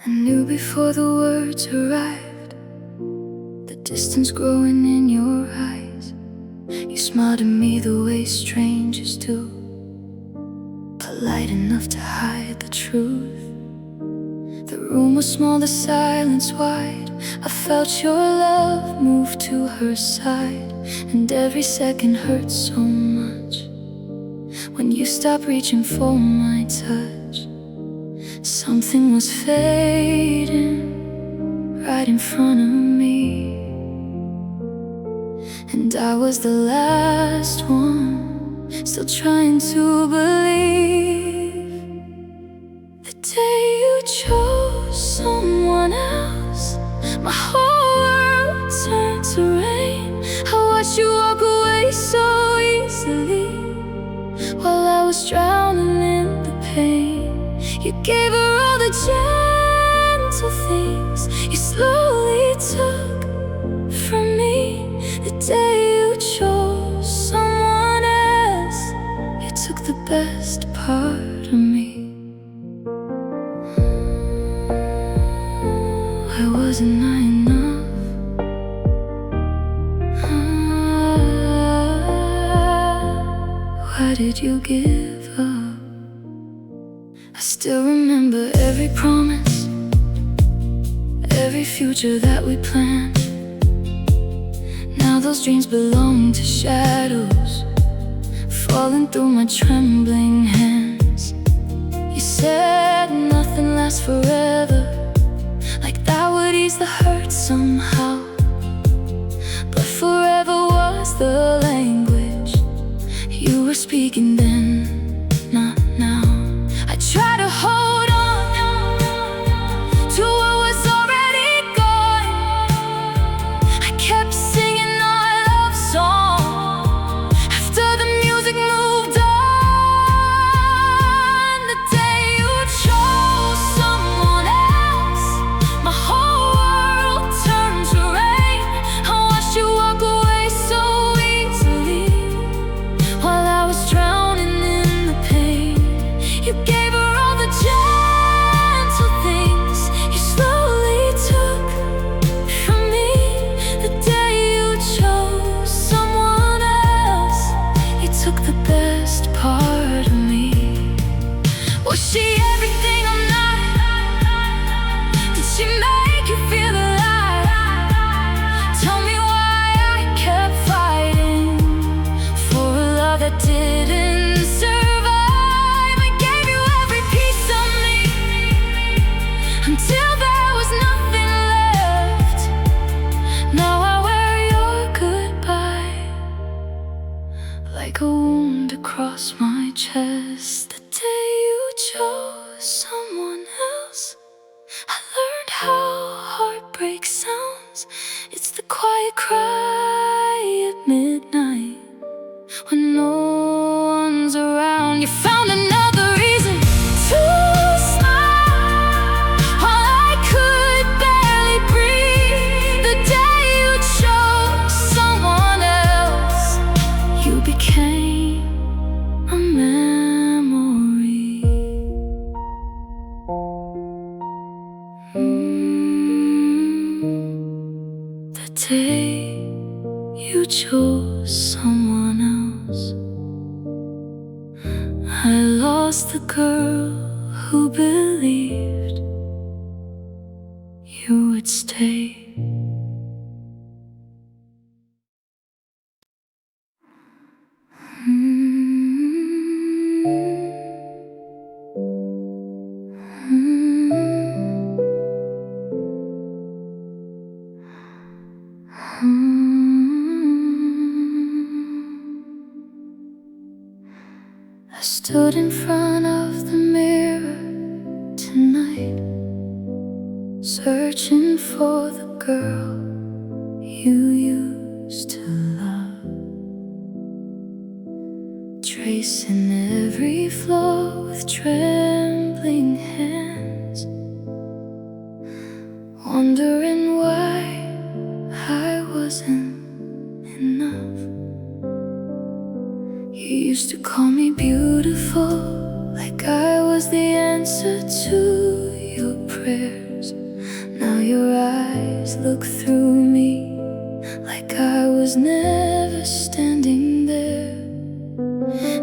I knew before the words arrived, the distance growing in your eyes. You smiled at me the way strangers do, polite enough to hide the truth. The room was small, the silence wide. I felt your love move to her side, and every second hurt so much. When you stopped reaching for my touch, something was fading right in front of me, and I was the last one still trying to believe. The day you chose someone else, my whole world turned to rain. I watched you walk away so easily while I was drowning in the pain. You gave her all the gentle things you slowly took from me. The day you chose someone else, you took the best part of me. Why wasn't I enough? Why did you give up? I still remember every promise, every future that we planned. Now those dreams belong to shadows falling through my trembling hands. You said nothing lasts forever, like that would ease the hurt somehow. But forever was the language you were speaking then, not now. I try to hold on to what was already gone. I kept singing our love song after the music moved on. The day you chose someone else, my whole world turned to rain. I watched you walk away so easily while I was drowning in the pain. You gave her all the gentle things you slowly took from me. The day you chose someone else, you took the best part of me. Was she everything I'm not? Did she make you feel alive? Tell me why I kept fighting for a love that didn't survive. I gave you every piece of me until there was nothing left. Now I wear your goodbye like a wound across my chest. The day you chose someone else, I learned how heartbreak sounds. It's the quiet cry at midnight when no one's around. You found another reason to smile while I could barely breathe. The day you chose someone else, you became a memory. The day you chose someone else, I lost the girl who believed you would stay. I stood in front of the mirror tonight, searching for the girl you used to love, tracing every flaw with trembling hands, wondering why I wasn't enough. You used to call me beautiful, like I was the answer to your prayer. look through me, like I was never standing there.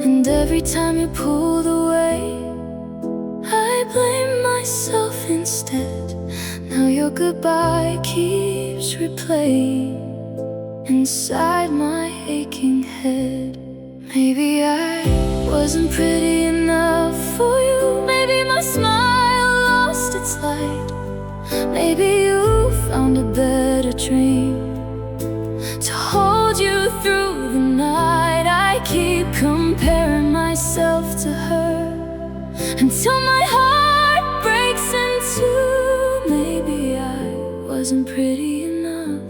And every time you pulled away, I blame myself instead. Now your goodbye keeps replaying inside my aching head. Maybe I wasn't pretty enough for you. Maybe my smile lost its light. Maybe you found a better dream to hold you through the night. I keep comparing myself to her until my heart breaks in two. Maybe I wasn't pretty enough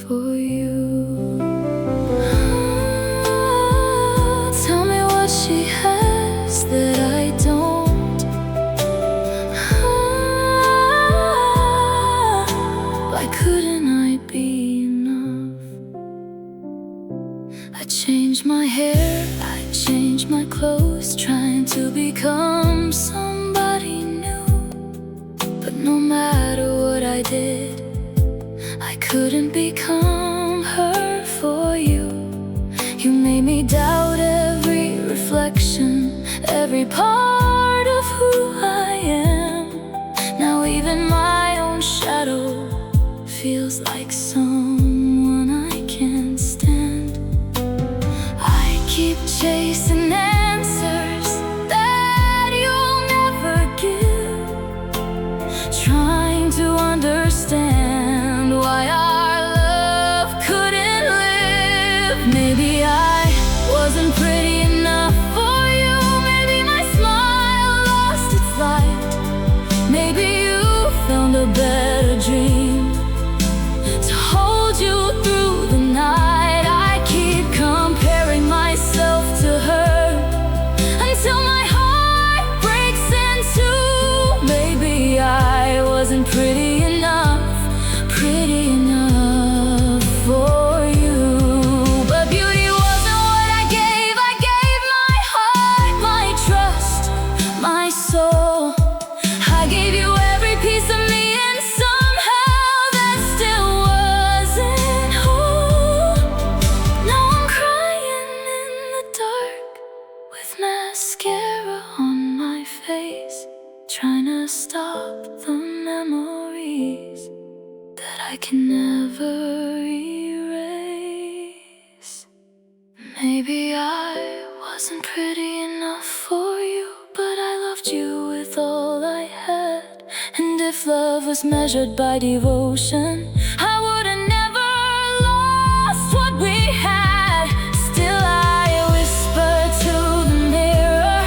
for you. Tell me what she has that I don't. Why couldn't I be enough? I changed my hair, I changed my clothes, trying to become somebody new. But no matter what I did, I couldn't become her for you. You made me doubt every reflection, every part of who I am. Now even my own shadow feels like someone I can't stand. I keep chasing answers that you'll never give, trying to understand why our love couldn't live. Maybe I wasn't pretty enough for you. Maybe my smile lost its light. Maybe you found a better dream to hold you through the night. I keep comparing myself to her until my heart breaks in two. Maybe I wasn't pretty enough for you. But beauty wasn't what I gave. I gave my heart, my trust, my soul. I gave you every piece of me, and somehow that still wasn't whole. Now I'm crying in the dark with mascara on my face, trying to stop the memories that I can never erase. Maybe I wasn't pretty enough for you, but I loved you with all I had. And if love was measured by devotion, I would have never lost what we had. Still I whisper to the mirror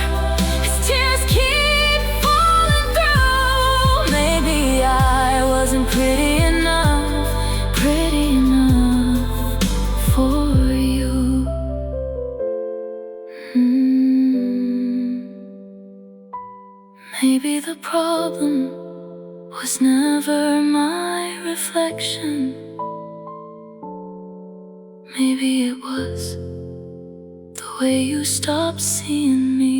as tears keep falling through. Maybe I wasn't pretty enough for you. Maybe the problem was never my reflection. Maybe it was the way you stopped seeing me.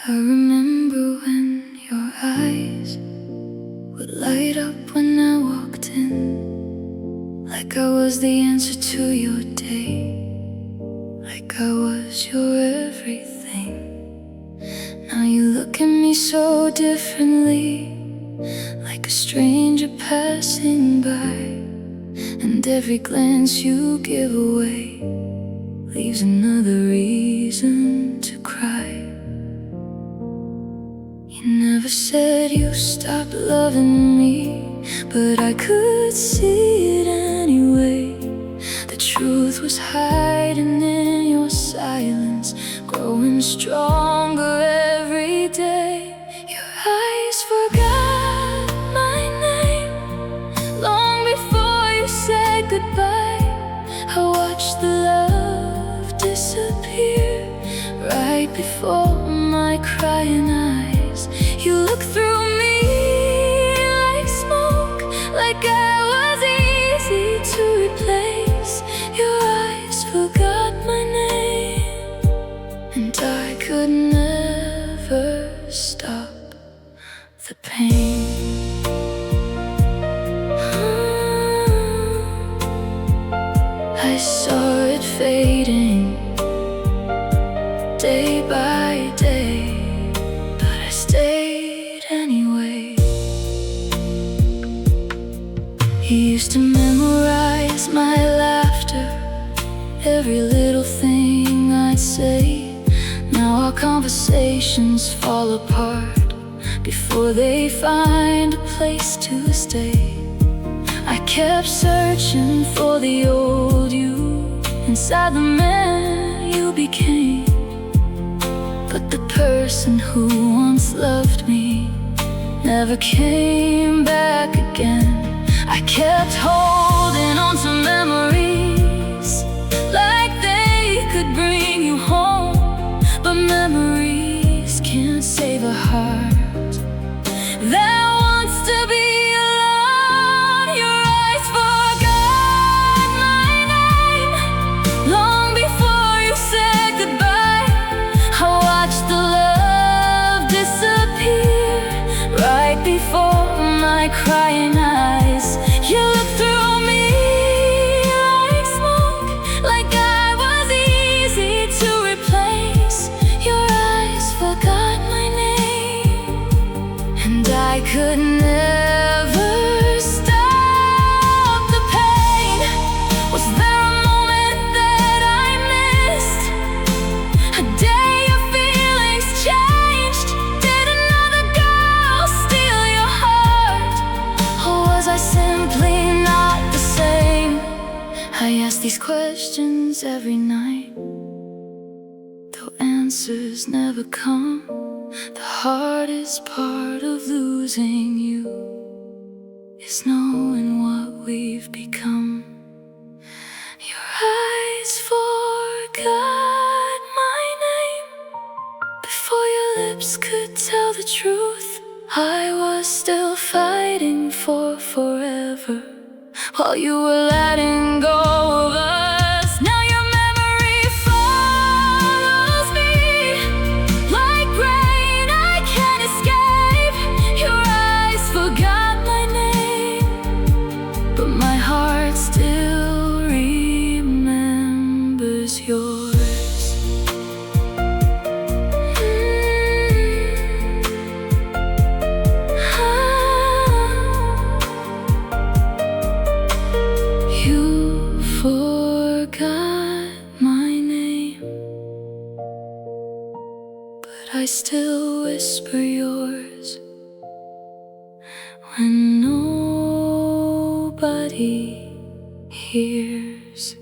I remember when your eyes would light up when I walked in, like I was the answer to your day, like I was your everything. Now you look at me so differently, like a stranger passing by, and every glance you give away leaves another reason to cry. You never said you stopped loving me, but I could see it anyway. The truth was hiding in your silence, growing stronger every day. Your eyes forgot my name long before you said goodbye. I watched the love disappear right before my crying eyes. You looked through me like smoke, like I was easy to replace. Your eyes forgot my name, and I could never stop the pain. I saw it fading day by day, but I stayed anyway. You used to memorize my laughter, every little thing I'd say. Now our conversations fall apart before they find a place to stay. I kept searching for the old you inside the man you became, but the person who once loved me never came back again. I kept holding on to memories like they could bring you home, but memories can't save a heart that wants to be alone. Your eyes forgot my name long before you said goodbye. I watched the love disappear right before my crying eyes. You looked through me like smoke, like I was easy to replace. Your eyes forgot my name, and I could never stop the pain. Was there a moment that I missed? A day your feelings changed? Did another girl steal your heart? Or was I simply not the same? I ask these questions every night, though answers never come. The hardest part of losing you is knowing what we've become. Your eyes forgot my name before your lips could tell the truth. I was still fighting for forever while you were letting go of us. Now your memory follows me like rain I can't escape. Your eyes forgot my name, but my heart still remembers yours. You forgot my name, but I still whisper yours when nobody hears.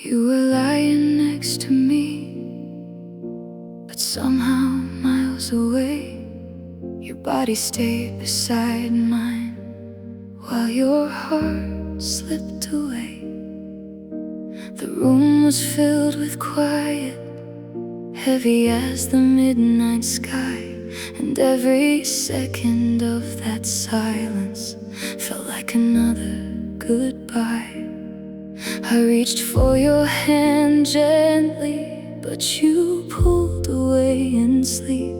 You were lying next to me, but somehow miles away. Your body stayed beside mine while your heart slipped away. The room was filled with quiet, heavy as the midnight sky, and every second of that silence felt like another goodbye. I reached for your hand gently, but you pulled away in sleep.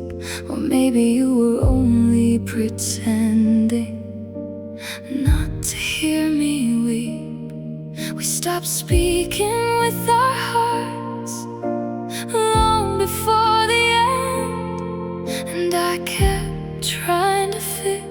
Or maybe you were only pretending not to hear me weep. We stopped speaking with our hearts long before the end, and I kept trying to fix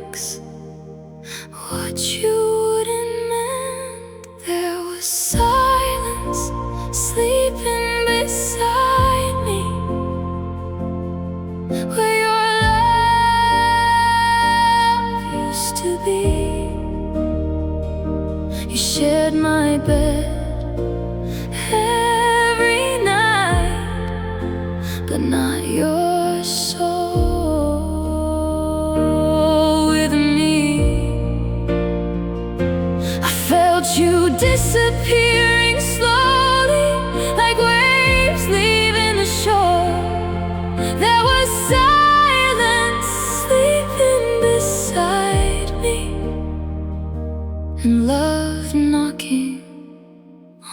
disappearing slowly, like waves leaving the shore. There was silence sleeping beside me, and love knocking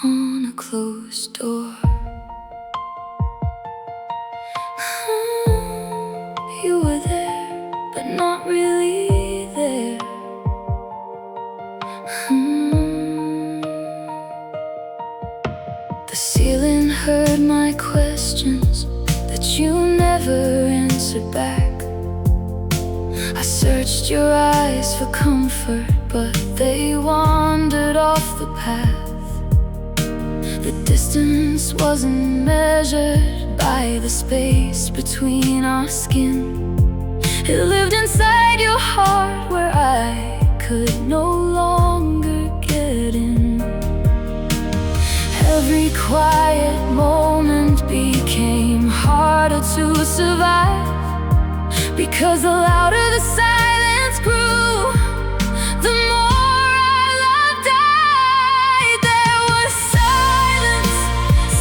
on a closed door. You were there, but not really there. The ceiling heard my questions that you never answered back. I searched your eyes for comfort, but they wandered off the path. The distance wasn't measured by the space between our skin. It lived inside your heart where I could no longer get in. Every quiet moment became harder to survive, because the louder the silence grew, the more our love died. There was silence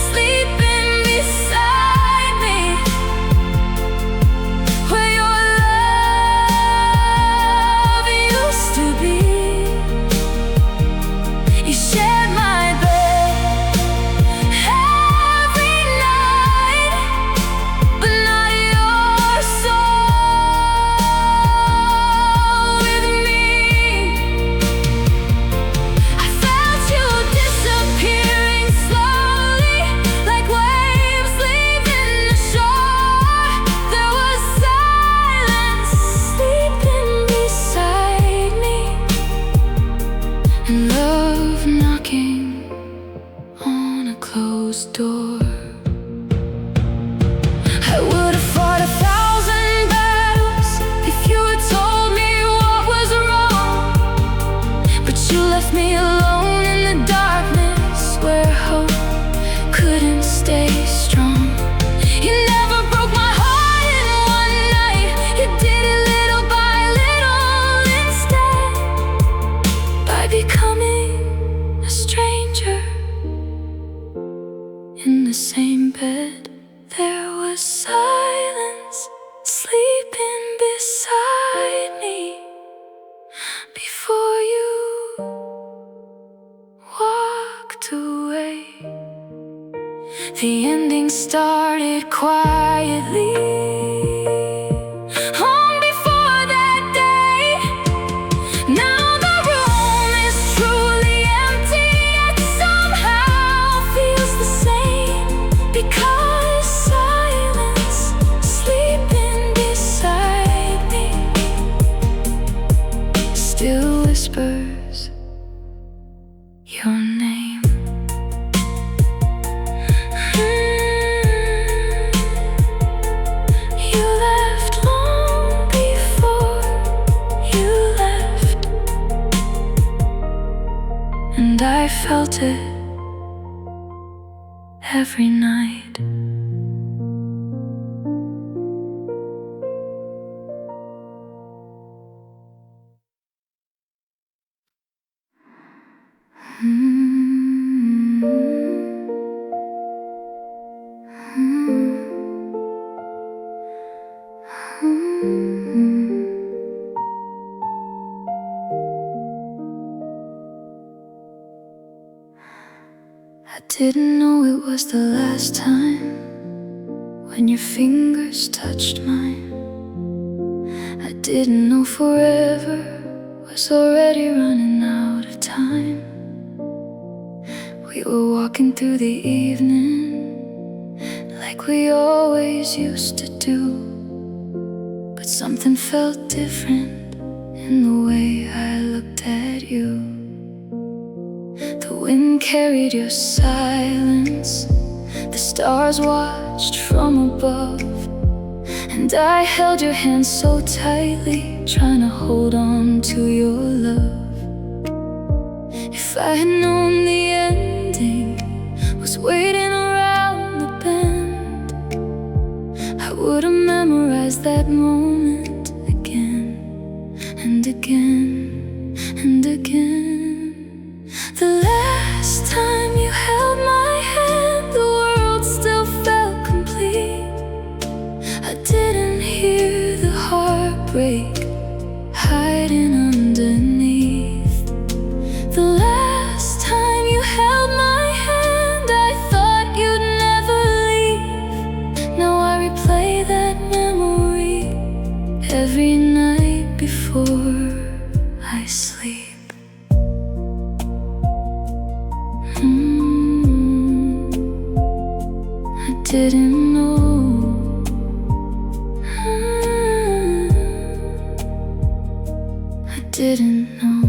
sleeping beside me, where your love used to be. You shared my bed every night, but not your soul with me. I felt you disappearing slowly, like waves leaving the shore. There was silence sleeping beside me, and love knocking on a closed door. I would have fought 1,000 battles if you had told me what was wrong, but you left me alone in the darkness where hope couldn't stay strong. You never broke my heart in one night. You did it little by little instead, by becoming a stranger in the same bed. There was silence sleeping beside me before you walked away. The ending started quietly long before that day. Now the room is truly empty, yet somehow feels the same, because silence sleeping beside me still whispers your name. You left long before you left, and I felt it every night. I didn't know it was the last time when your fingers touched mine. I didn't know forever was already running out of time. We were walking through the evening like we always used to do, but something felt different in the way I looked at you. The wind carried your silence, the stars watched from above, and I held your hand so tightly, trying to hold on to your love. If I had known the ending was waiting around the bend, I would have memorized that moment again and again and again. The last time hiding underneath. The last time you held my hand, I thought you'd never leave. Now I replay that memory every night before I sleep. I didn't know. I didn't know.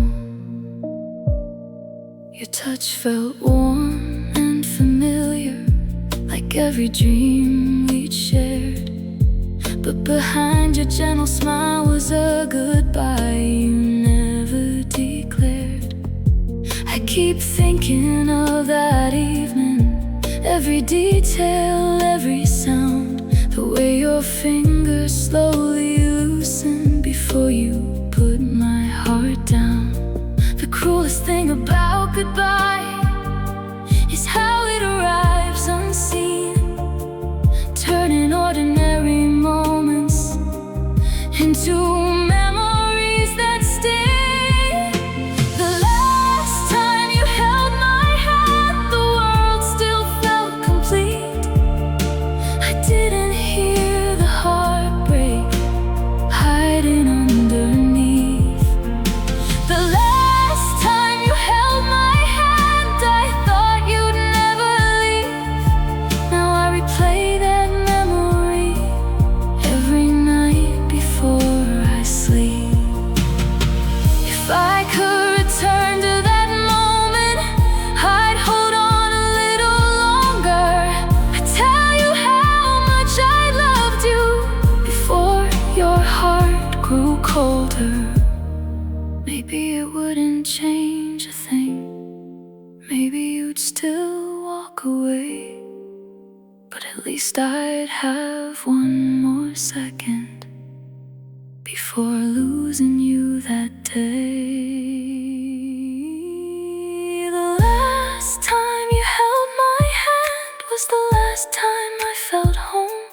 Your touch felt warm and familiar, like every dream we'd shared. But behind your gentle smile was a goodbye you never declared. I keep thinking of that evening, every detail, every sound, the way your fingers slowly loosened before you put my heart down. The cruelest thing about goodbye is how it arrives unseen, turning ordinary moments into memories that stay. The last time you held my hand, the world still felt complete. I didn't hear the heartbreak hiding underneath. The last time you held my hand, I thought you'd never leave. Now I replay that memory every night before I sleep. If I could return to that moment, I'd hold on a little longer. I'd tell you how much I loved you before your heart grew colder. Maybe it wouldn't change a thing. Maybe you'd still walk away, but at least I'd have one more second before losing you that day. The last time you held my hand was the last time I felt home.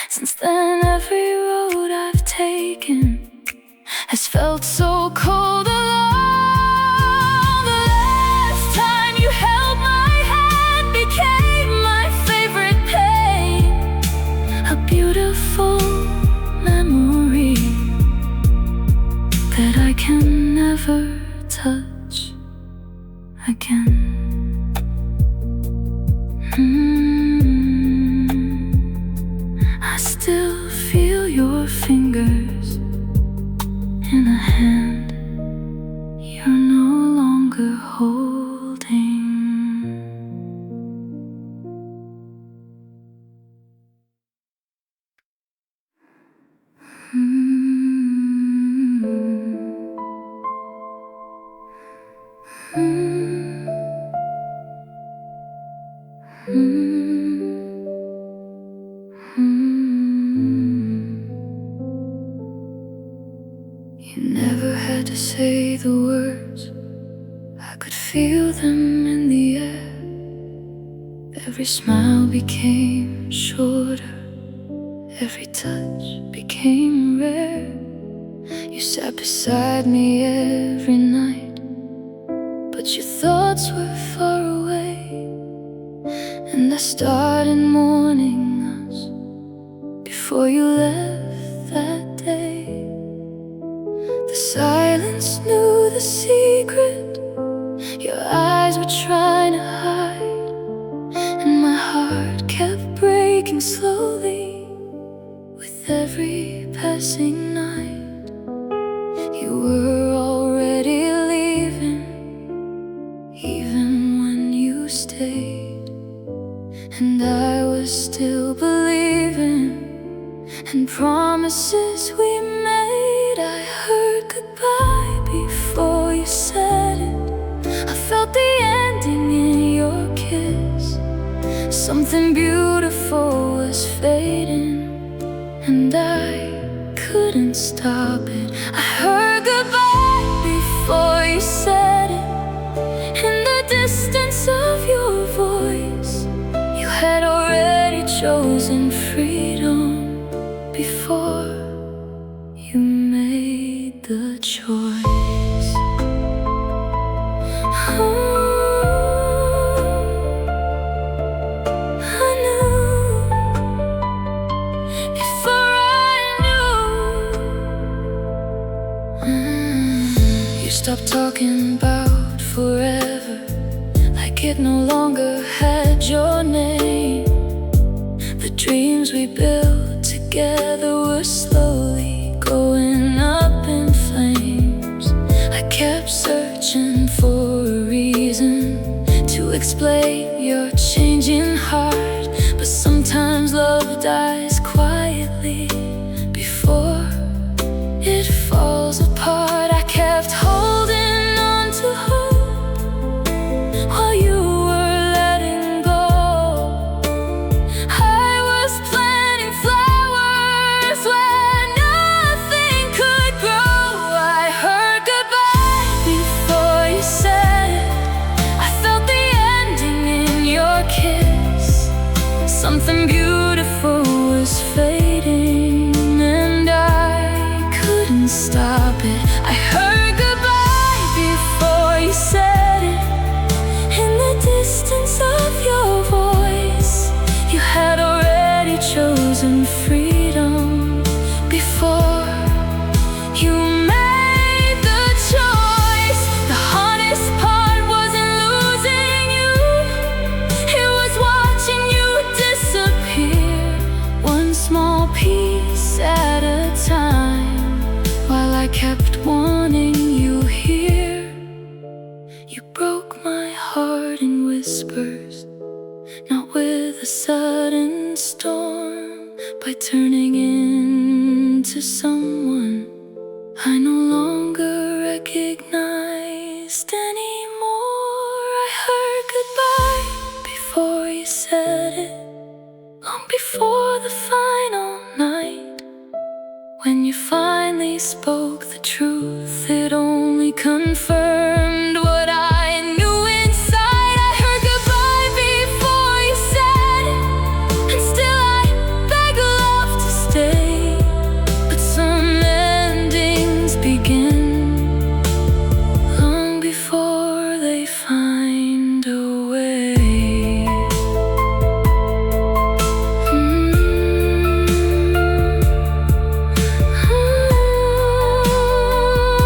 Since then every road I've taken has felt so cold alone. The last time you held my hand became my favorite pain, a beautiful memory that I can never touch again. I still feel your fingers in a hand you're no longer holding. You never had to say the words, I could feel them in the air. Every smile became shorter, every touch became rare. You sat beside me every night, but your thoughts were far away. And I started mourning us before you left that day. The silence knew the secret your eyes were trying to hide, and my heart kept breaking slowly with every passing night. You were already leaving, even when you stayed, and I was still believing in promises we made. I heard goodbye before you said it. I felt the ending in your kiss. Something beautiful was fading, and I couldn't stop it. I heard goodbye before you said it. In the distance of your voice, you had already chosen freedom before you made the choice. I knew before I knew. You stopped talking about forever, like it no longer had your name. The dreams we built together were slowly going up in flames. I kept searching for a reason to explain your changing heart, but sometimes love dies quietly before it falls apart. I kept holding on to hope while you were letting go. I was planting flowers where nothing could grow. I heard goodbye before you said it. I felt the ending in your kiss. Something beautiful was fading, and I couldn't stop it. I heard goodbye before you said it. In the distance of your voice, you had already chosen freedom before you made the choice. The hardest part wasn't losing you, it was watching you disappear, one small piece at a time, while I kept wanting you here. You broke my heart in whispers, not with a sudden storm, by turning into someone I no longer recognized anymore. I heard goodbye before you said it, long before the final night. When you finally spoke the truth, it only confirmed what I knew inside. I heard goodbye before you said it, and still I beg love to stay. But some endings begin long before they find a way.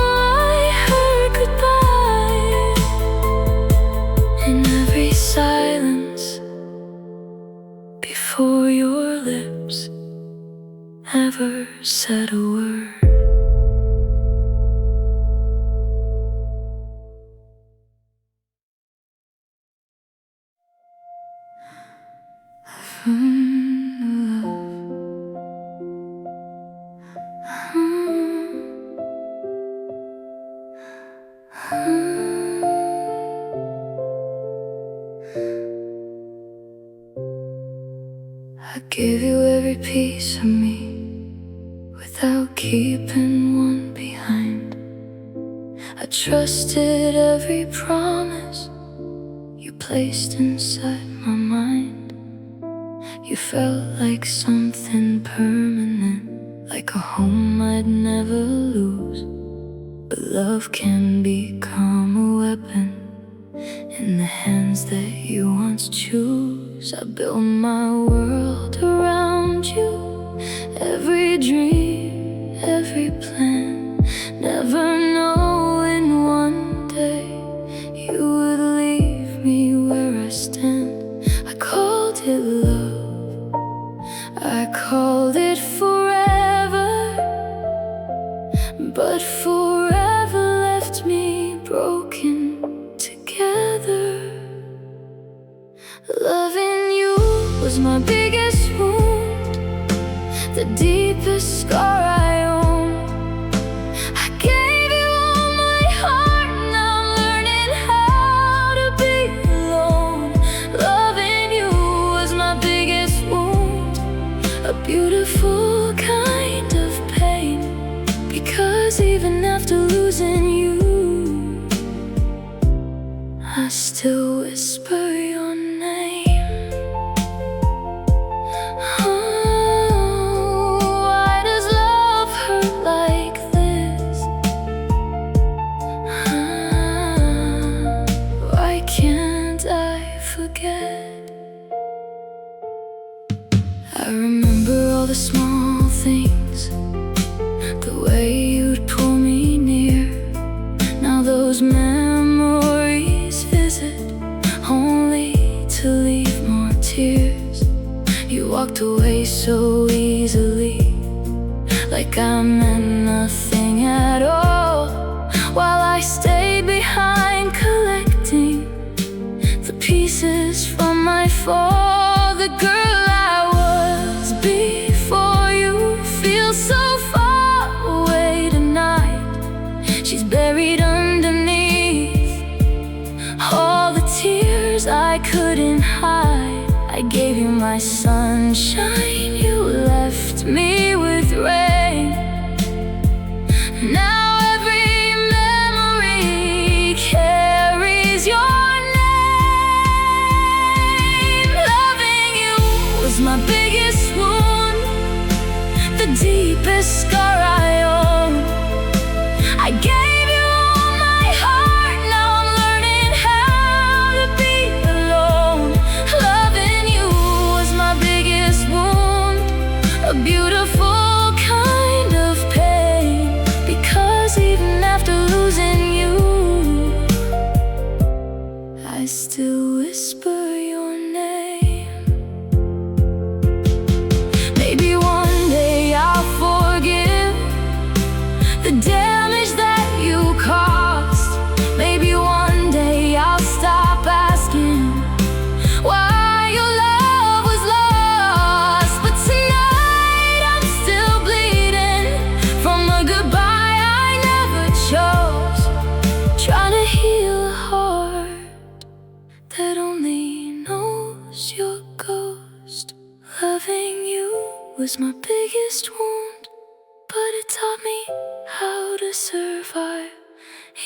I heard goodbye in every silence before your lips ever said a word. I gave you every piece of me without keeping one behind. I trusted every promise you placed inside my mind. You felt like something permanent, like a home I'd never lose. But love can become a weapon in the hands that you once choose. I built my world around you, every dream, every plan, never knowing one day you would leave me where I stand. I called it love, I called it forever, but forever left me broken together. Loving you was my biggest wound, the deepest scar I own. I gave you all my heart, now I'm learning how to be alone. Loving you was my biggest wound, a beautiful kind of pain, because even after losing you, I still whisper your name. Oh, why does love hurt like this? those memories visit, only to leave more tears. You walked away so easily, like I meant nothing at all, while I stayed behind collecting the pieces from my fall. The girl I was before you feels so far away tonight. She's buried underneath all the tears I couldn't hide. I gave you my sunshine, you left me with rain. Now every memory carries your name. Loving you was my biggest wound, the deepest scar I own. I gave you all my heart, now I'm learning how to be alone. Loving you was my biggest wound, a beautiful kind of pain, because even after losing you, I still whisper your name. Maybe one day I'll forgive the damage that you caused. Maybe one day I'll stop asking why your love was lost. But tonight I'm still bleeding from a goodbye I never chose, trying to heal a heart that only knows your ghost. Loving you was my biggest wound, but it taught me how to survive.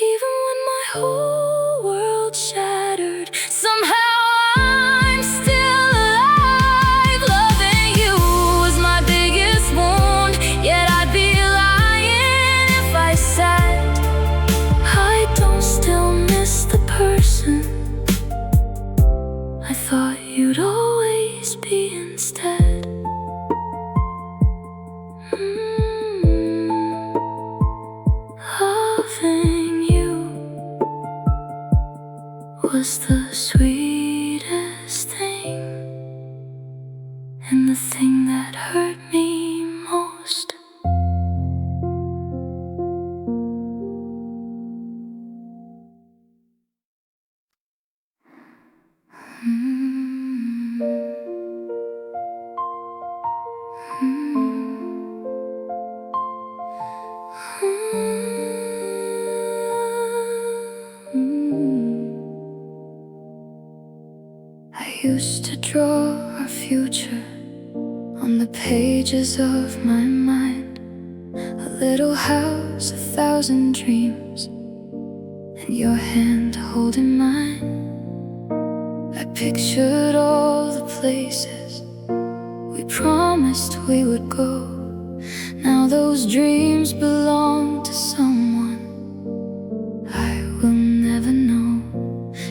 Even when my whole world shattered, somehow I'm still alive. Loving you was my biggest wound, yet I'd be lying if I said I don't still miss the person I thought you'd always be instead. Loving you was the sweetest thing, and the thing that hurt me most. I used to draw our future on the pages of my mind, a little house, 1,000 dreams, and your hand holding mine. I pictured all the places we promised we would go. Now those dreams belong to someone I will never know.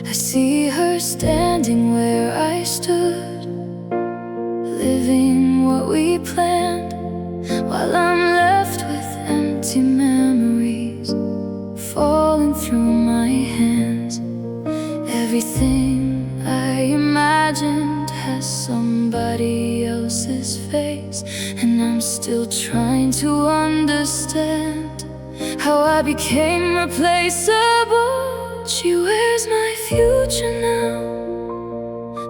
I see her standing where I stood, living what we planned, while I'm left with empty memories falling through my hands. Everything I imagined has somebody else's face, and I'm still trying to understand how I became replaceable. She wears my future now,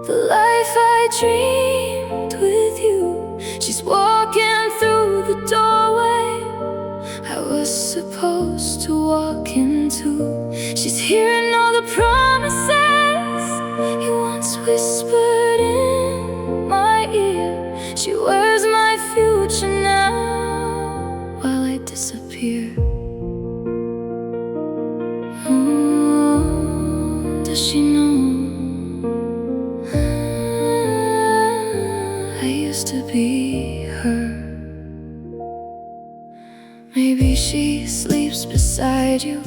the life I dreamed with you. She's walking through the doorway I was supposed to walk into. She's hearing all the promises you once whispered in my ear. She wears my future now while I disappear. Does she know I used to be her? Maybe she sleeps beside you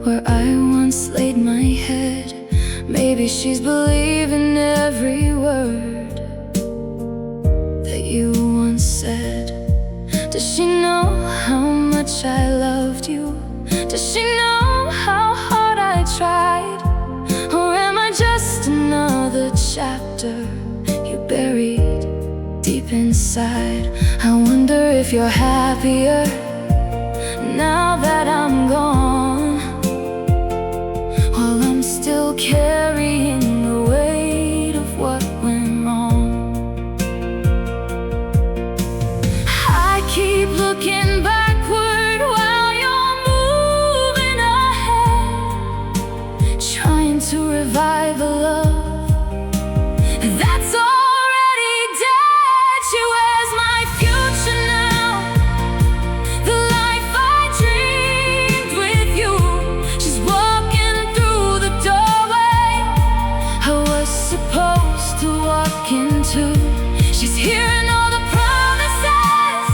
where I once laid my head. Maybe she's believing every word that you once said. Does she know how much I loved you? Does she know how if you're happier now that I'm gone, while I'm still carrying the weight of what went wrong. I keep looking backward while you're moving ahead, trying to revive a love that's already dead. She wears my future now, the life I dreamed with you. She's walking through the doorway I was supposed to walk into. She's hearing all the promises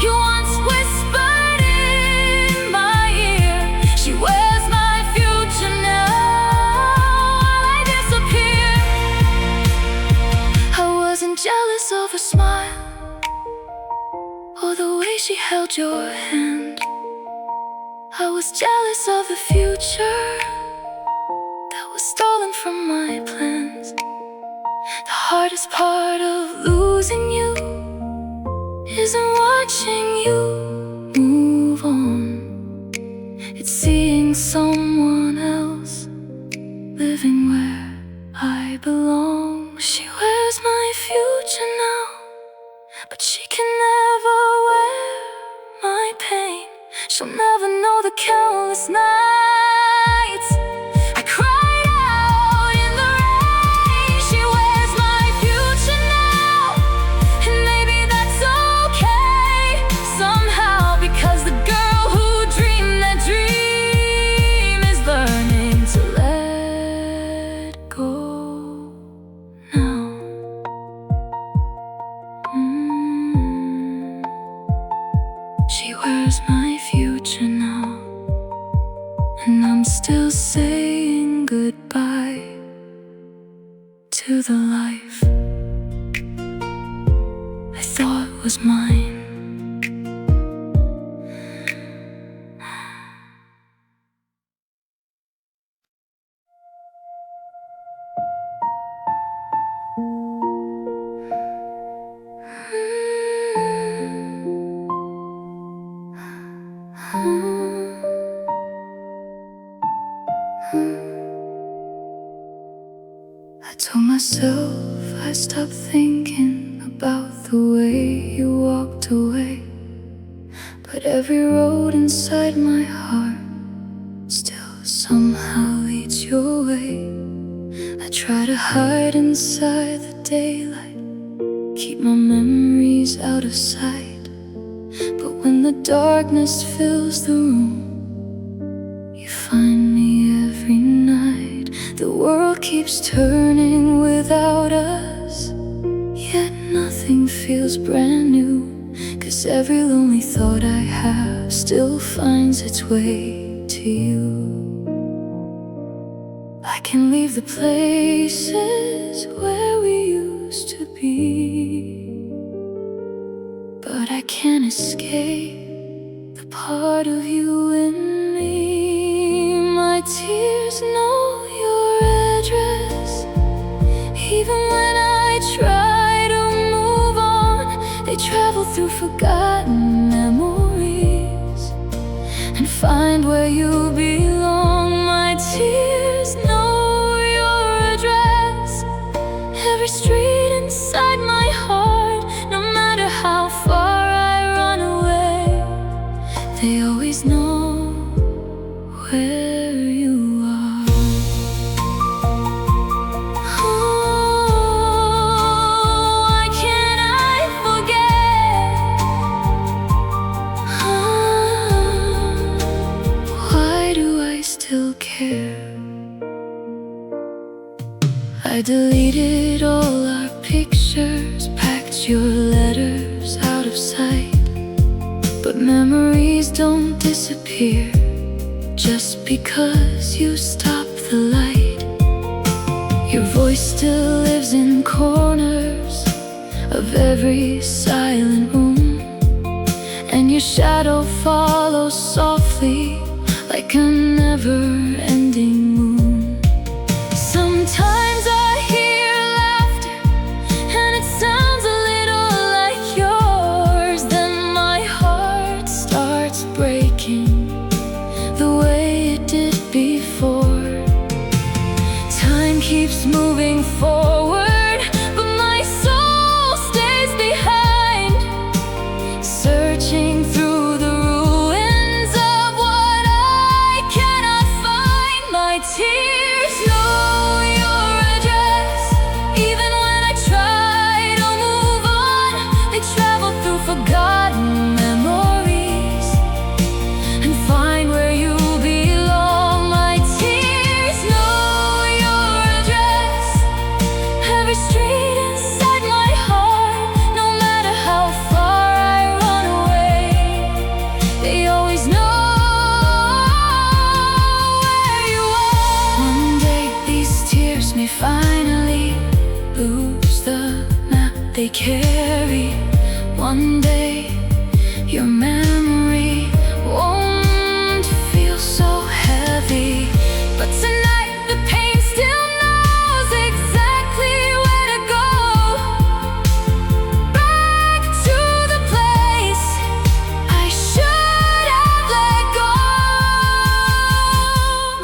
you once whispered in my ear. She wears my future now while I disappear. I wasn't jealous of her smile or the way she held your hand. I was jealous of the future that was stolen from my plans. The hardest part of losing you isn't watching you move on, it's seeing someone else living where I belong. She wears my future now, but she can never wear my pain. She'll never know the countless nights I cried out in the rain. She wears my future now, and maybe that's okay somehow, because the girl who dreamed that dream is learning to let go now. She wears my future now, and I'm still saying goodbye to the life I thought was mine. I told myself I'd stop thinking about the way you walked away, but every road inside my heart still somehow leads your way. I try to hide inside the daylight, keep my memories out of sight, but when the darkness fills the room, you find me every night. The world keeps turning without us, yet nothing feels brand new, 'cause every lonely thought I have still finds its way to you. I can leave the places where we used to be, but I can't escape the part of you in me. My tears know your address, even when I try to move on. They travel through forgotten memories and find where you belong. My tears know your address, every street inside my heart. No matter how far I run away, they always know where you are. Oh, why can't I forget? Why do I still care? I deleted all our pictures, packed your letters out of sight, but memories don't disappear just because you stop the light. Your voice still lives in corners of every silent room, and your shadow follows softly like a never-ending moon. Sometimes I hear laughter and it sounds a little like yours. Then my they carry. One day your memory won't feel so heavy, but tonight the pain still knows exactly where to go. Back to the place I should have let go.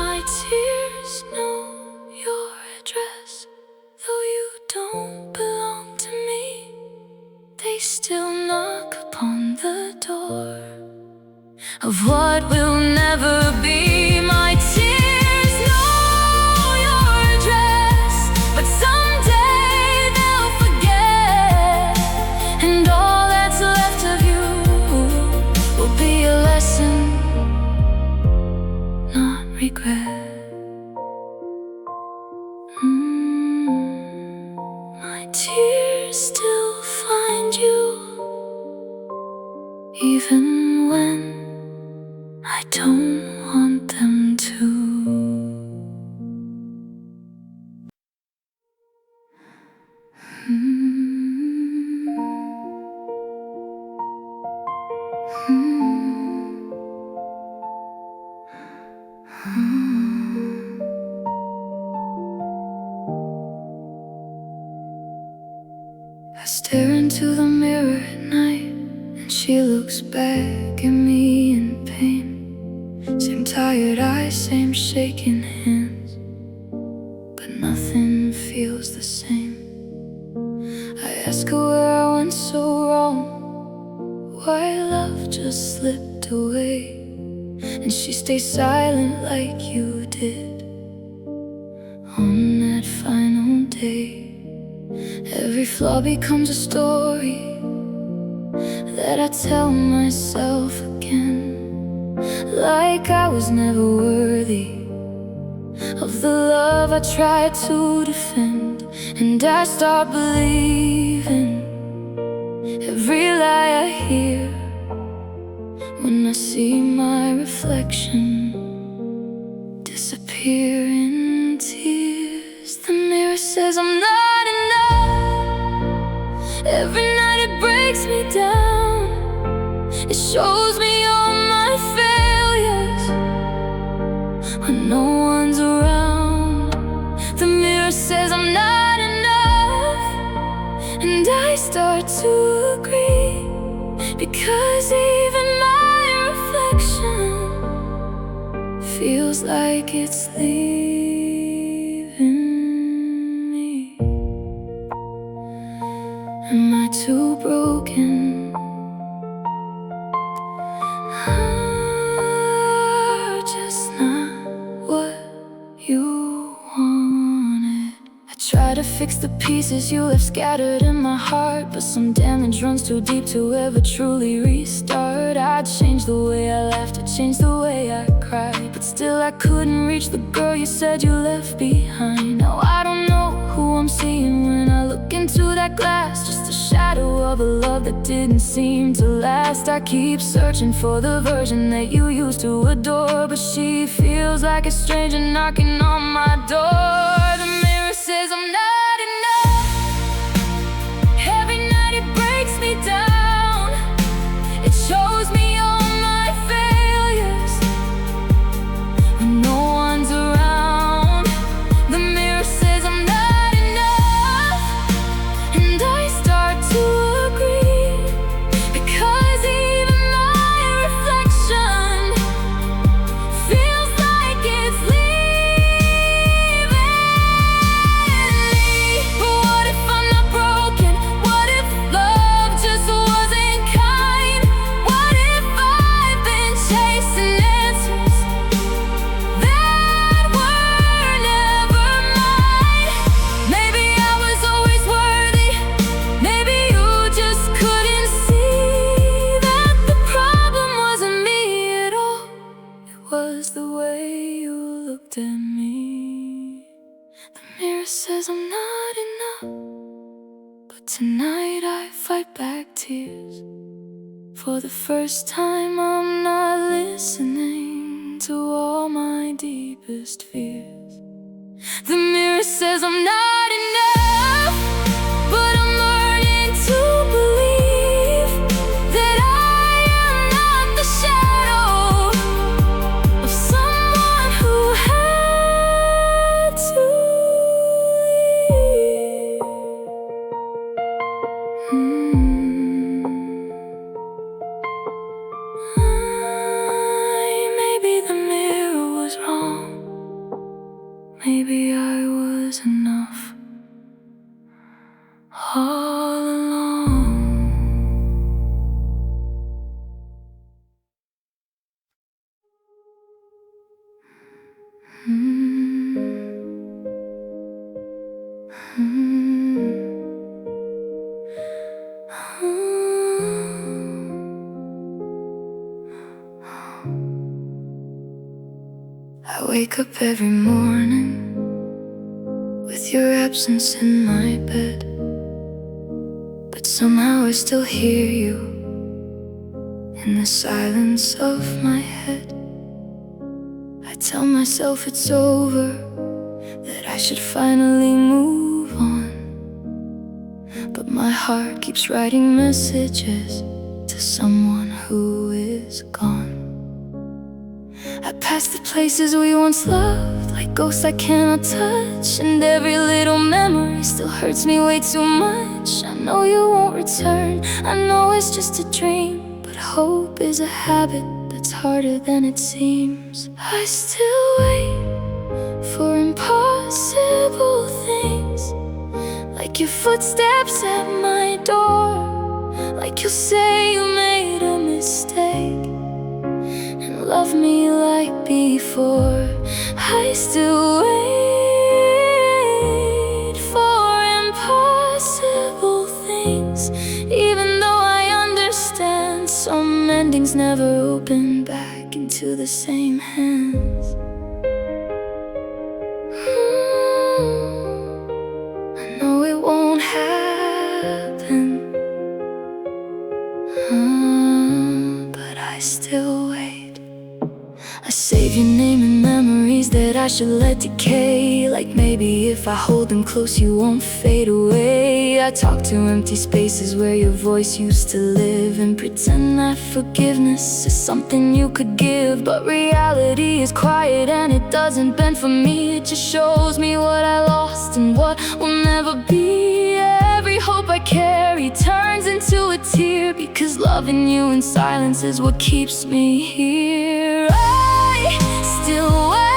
My tears know your address, though you don't belong to me. They still knock upon the door of what will never be. My tears know your address, but someday they'll forget, and all that's left of you will be a lesson, not regret. My tears still find you, even when I don't want them to. I stare into the mirror at night, and she looks back at me in pain. Same tired eyes, same shaking hands, but nothing feels the same. I ask her where I went so wrong, why love just slipped away, and she stays silent like you did on that final day. Every flaw becomes a story that I tell myself again, like I was never worthy of the love I tried to defend. And I start believing every lie I hear when I see my reflection disappear in tears. The mirror says I'm not enough. Every night it breaks me down. It shows me all my failures when no one's around. The mirror says I'm not enough, and I start to agree, because even my reflection feels like it's leaving me. Am I too broken? Just not what you wanted. I try to fix the pieces you left scattered in my heart, but some damage runs too deep to ever truly restart. I'd change the way I laughed, I'd change the way I cried, but still I couldn't reach the girl you said you left behind. Now I don't know who I'm seeing when I look into that glass, just a shadow of a love that didn't seem to last. I keep searching for the version that you used to adore, but she feels like a stranger knocking on my door. The mirror says I'm not enough. Every night it breaks me down. It shows me all my failures when no one's around. The mirror says I'm not enough, and I start to agree, because even my reflection feels like it's leaving me. What if I'm not broken? What if love just wasn't kind? What if I've been chasing answers that were never mine? Maybe I was always worthy. Maybe you just couldn't see that the problem wasn't me at all. It was the way you looked at me. The mirror says I'm not enough, but tonight I fight back tears. For the first time I'm not listening to all my deepest fears. The mirror says I'm not enough, but I'm learning wake up every morning with your absence in my bed, but somehow I still hear you in the silence of my head. I tell myself it's over, that I should finally move on, but my heart keeps writing messages to someone who is gone. I pass the places we once loved like ghosts I cannot touch, and every little memory still hurts me way too much. I know you won't return, I know it's just a dream, but hope is a habit that's harder than it seems. I still wait for impossible things, like your footsteps at my door, like you'll say you made a mistake and love me like before. I still wait for impossible things, even though I understand some endings never open back into the same hands. I know it won't happen, but I still wait. I save your name in memories that I should let decay, like maybe if I hold them close you won't fade away. I talk to empty spaces where your voice used to live, and pretend that forgiveness is something you could give. But reality is quiet and it doesn't bend for me. It just shows me what I lost and what will never be. Every hope I carry turns into a tear, because loving you in silence is what keeps me here. I still wait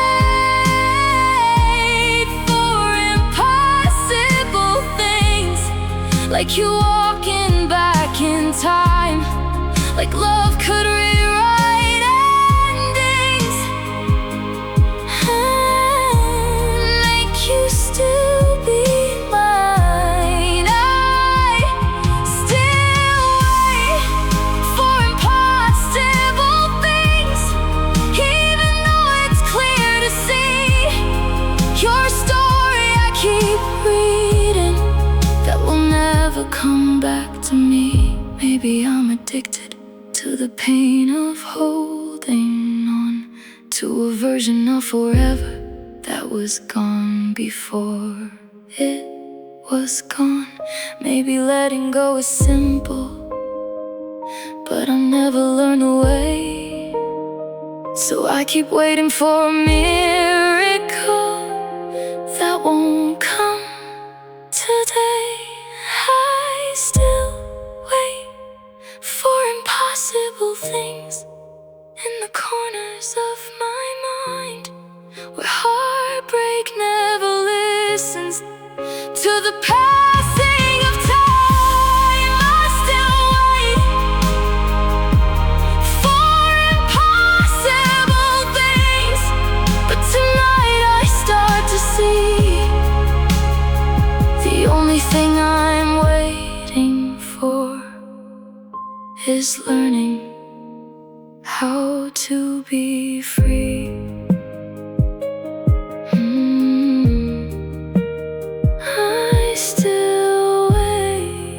for impossible things, like you walking back in time, like love could rewrite endings, make you still be mine. I still wait for impossible things, even though it's clear to see your story I keep reading that will never come back to me. Maybe I'm addicted to the pain of holding on to a version of forever that was gone before it was gone. Maybe letting go is simple, but I'll never learn the way. So I keep waiting for a miracle that won't come today. I still wait for impossible things in the corners of my mind, where heartbreak never listens to the passing of time. I still wait for impossible things, but tonight I start to see the only thing I'm waiting for is learning how to be free. I still wait,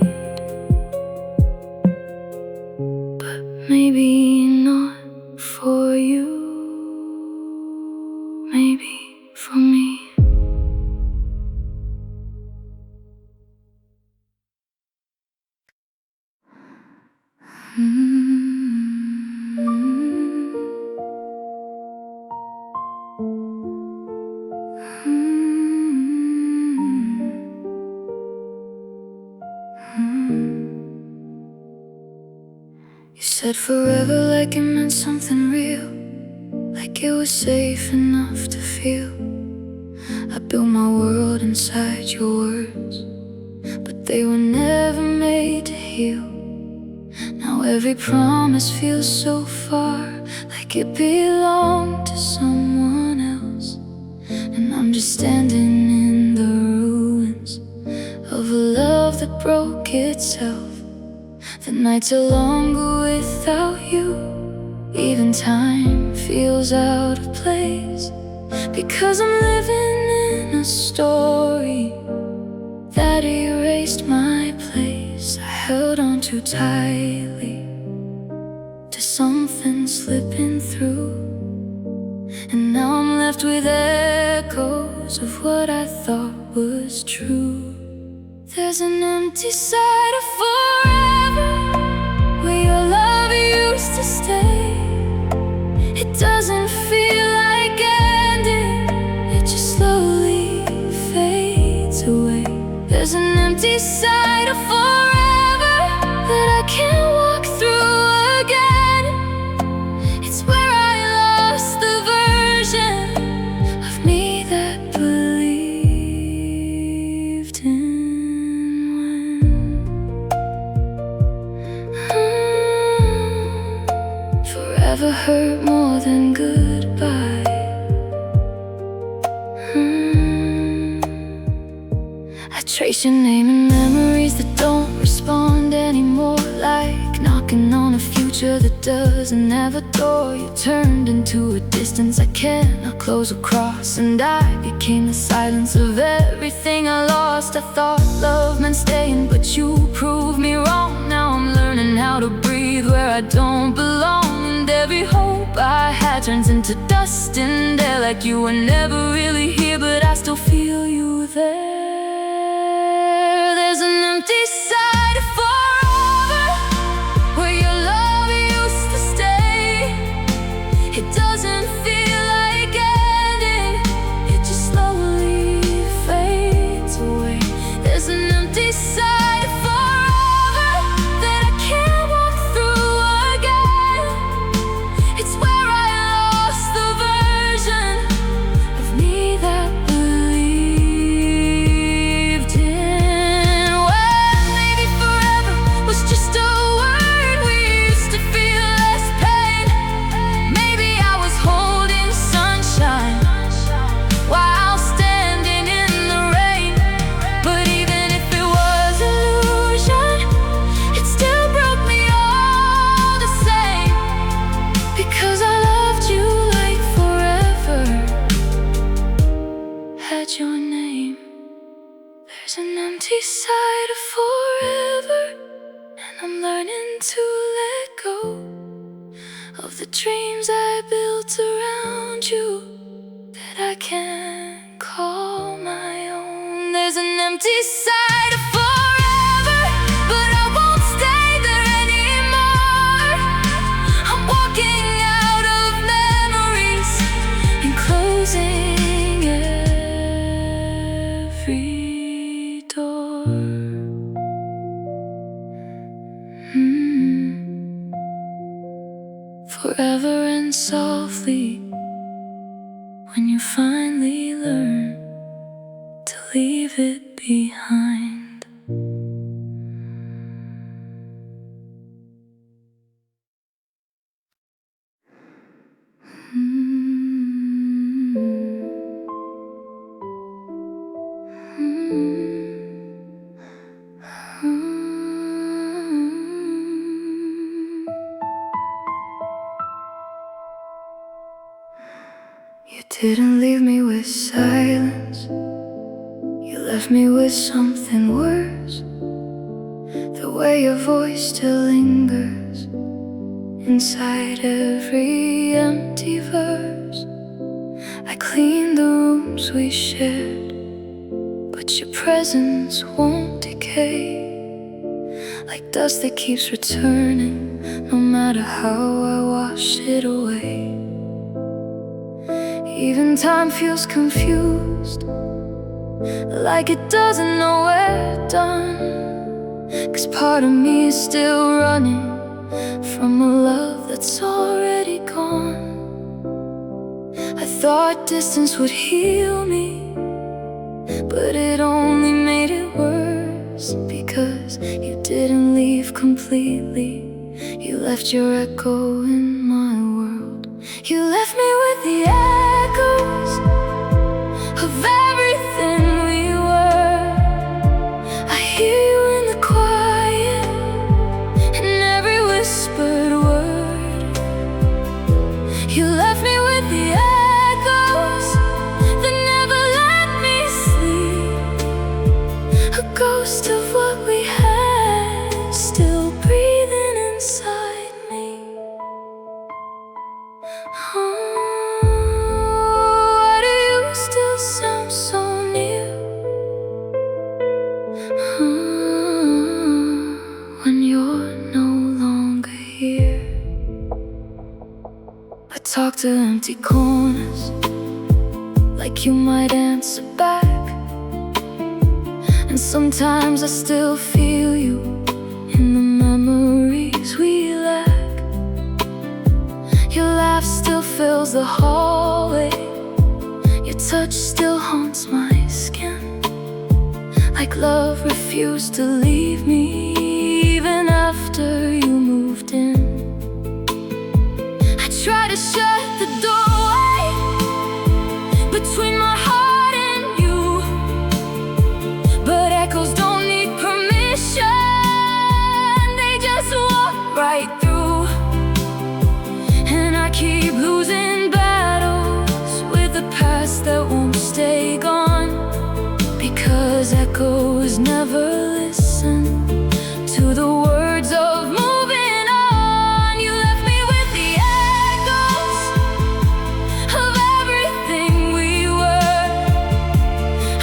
but maybe not for you, maybe for me. You said forever like it meant something real, like it was safe enough to feel. I built my world inside your words, but they were never made to heal. Now every promise feels so far, like it belonged to someone else, and I'm just standing in the ruins of a love that broke itself. The nights are longer without you, even time feels out of place. because I'm living in a story that erased my place. I held on too tightly to something slipping through, and now I'm left with echoes of what I thought was true. There's an empty side of forever where your love used to stay. It doesn't feel like ending, it just slowly fades away. There's an empty side of forever that I can't walk through again. It's where I lost the version of me that believed in when forever hurt more than goodbye. I trace your name in memories that don't respond anymore, like knocking on a future that doesn't have a door. You turned into a distance I cannot close across, and I became the silence of everything I lost. I thought love meant staying, but you proved me wrong. Now I'm learning how to breathe where I don't belong, and every hope I had turns into dust in air, like you were never really here, but I still feel you there. There's an empty side of forever where your love used to stay. It doesn't feel like ending, it just slowly fades away. There's an empty side of forever that I can't walk through again. It's where I lost the version of me that believed in when maybe forever was just a word we used to feel less pain. Maybe I was holding sunshine while standing in the rain, but even if it was illusion, it still broke me all the same, because I loved you like forever had your name. There's an empty side of forever, and I'm learning to let go of the dreams I built around you that I can't call my own. There's an empty side of forever, but I won't stay there anymore. I'm walking out of memories and closing every door. Forever and softly, when you finally learn to leave it behind. You didn't leave me with silence, you left me with something worse. The way your voice still lingers inside every empty verse. I cleaned the rooms we shared, but your presence won't decay, like dust that keeps returning, no matter how I wash it away. Even time feels confused, like it doesn't know we're done, 'cause part of me is still running from a love that's already gone. I thought distance would heal me, but it only made it worse, because you didn't leave completely. You left your echo in my world. You left me with the echoes of everything we were. I hear you in the quiet, in every whispered word. You left me with the echoes empty corners, like you might answer back. And sometimes I still feel you in the memories we lack. Your laugh still fills the hallway, your touch still haunts my skin, like love refused to leave me even after you moved in. I try to shut the doorway between my heart and you, but echoes don't need permission, they just walk right through. And I keep losing battles with the past that won't stay gone, because echoes never listen to the words of moving on. You left me with the echoes of everything we were.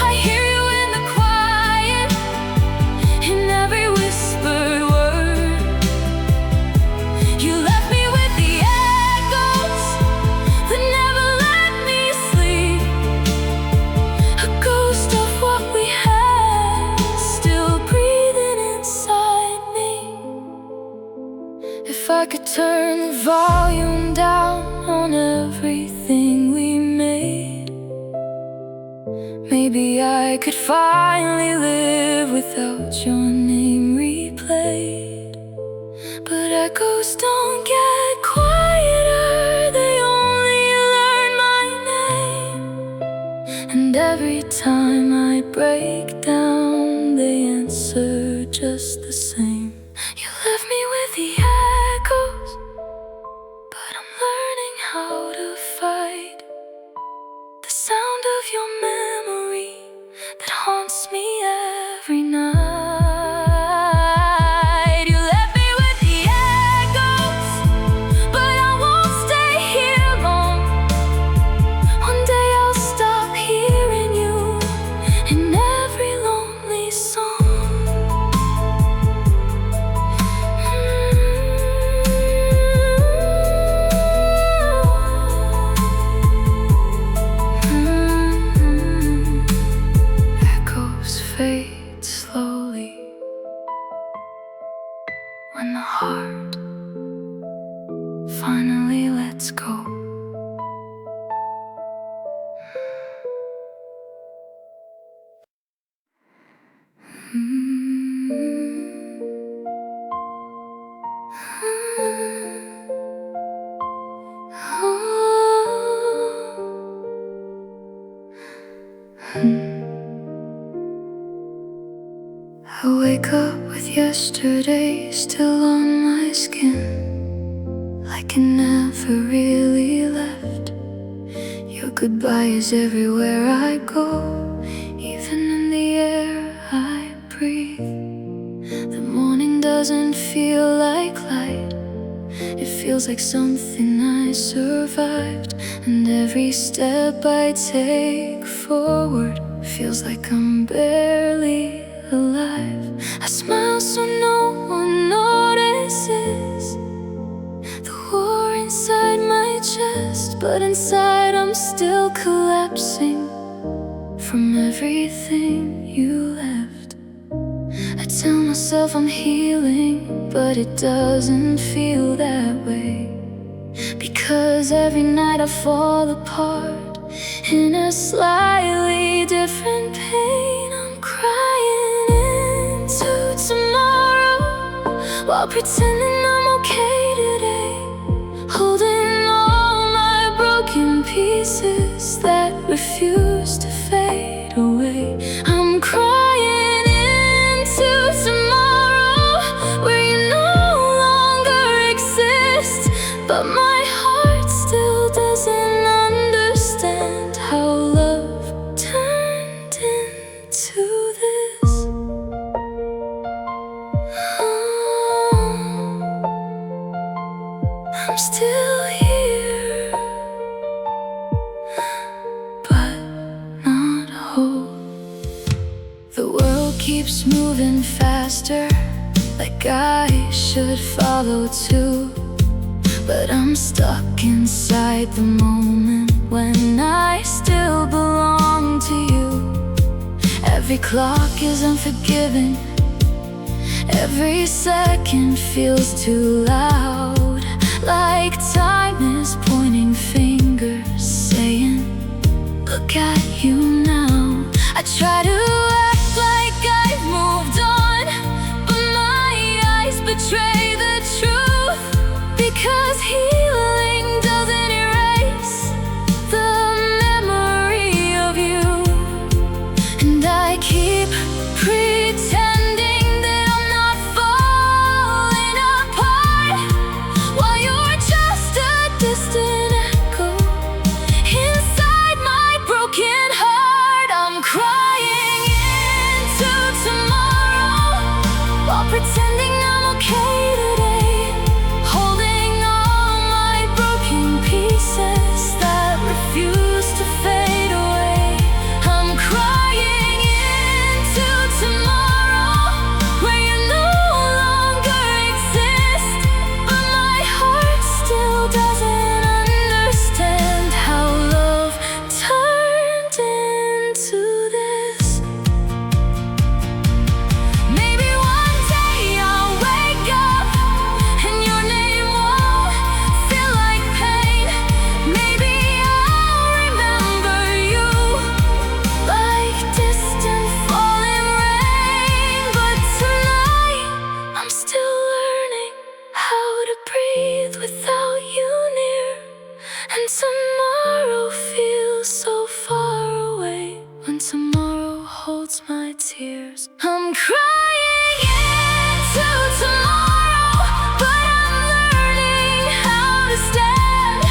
I hear you in the quiet, in every whispered word. You left me with the echoes that never let me sleep, a ghost of what we had still breathing inside me. If I could turn the volume down on everything we made, maybe I could finally live without your name replayed. But echoes don't get quieter, they only learn my name. And every time I break down, they answer just the same. You left me with the echoes, but I'm learning how to fight the sound of your memory that haunts me every night. You left me with the echoes, but I won't stay here long. One day I'll stop hearing you in every lonely song. Echoes fade slowly when the heart finally lets go. I wake up with yesterday still on my skin, like it never really left. Your goodbye is everywhere I go, even in the air I breathe. The morning doesn't feel like light, it feels like something I survived. And every step I take forward feels like I'm barely alive. I smile so no one notices the war inside my chest, but inside I'm still collapsing from everything you left. I tell myself I'm healing, but it doesn't feel that way, because every night I fall apart in a slightly different pain. I'm crying into tomorrow while pretending I'm okay today, holding all my broken pieces that refuse to fade away. I'm crying into tomorrow where you no longer exist, but my heart still doesn't understand how love turned into this. I'm still here, but not whole. The world keeps moving faster, like I should follow too. but I'm stuck inside the moment when I still belong to you. Every clock is unforgiving, every second feels too loud, like time is pointing fingers, saying, look at you now. I try to act like I've moved on, but my eyes betray the truth, because healing doesn't erase the memory of you. And I keep pretending that I'm not falling apart, while you're just a distant echo inside my broken heart. I'm crying into tomorrow while pretending I'm okay today, holding all my broken pieces that refuse to fade away. I'm crying into tomorrow where you no longer exist, but my heart still doesn't understand how love turned into this. Maybe one day I'll wake up and your name won't feel like pain. Maybe I'll remember you like distant falling rain. But tonight I'm still learning how to breathe without you near, and tomorrow feels so far away when tomorrow holds my tears. I'm crying into tomorrow, but I'm learning how to stand,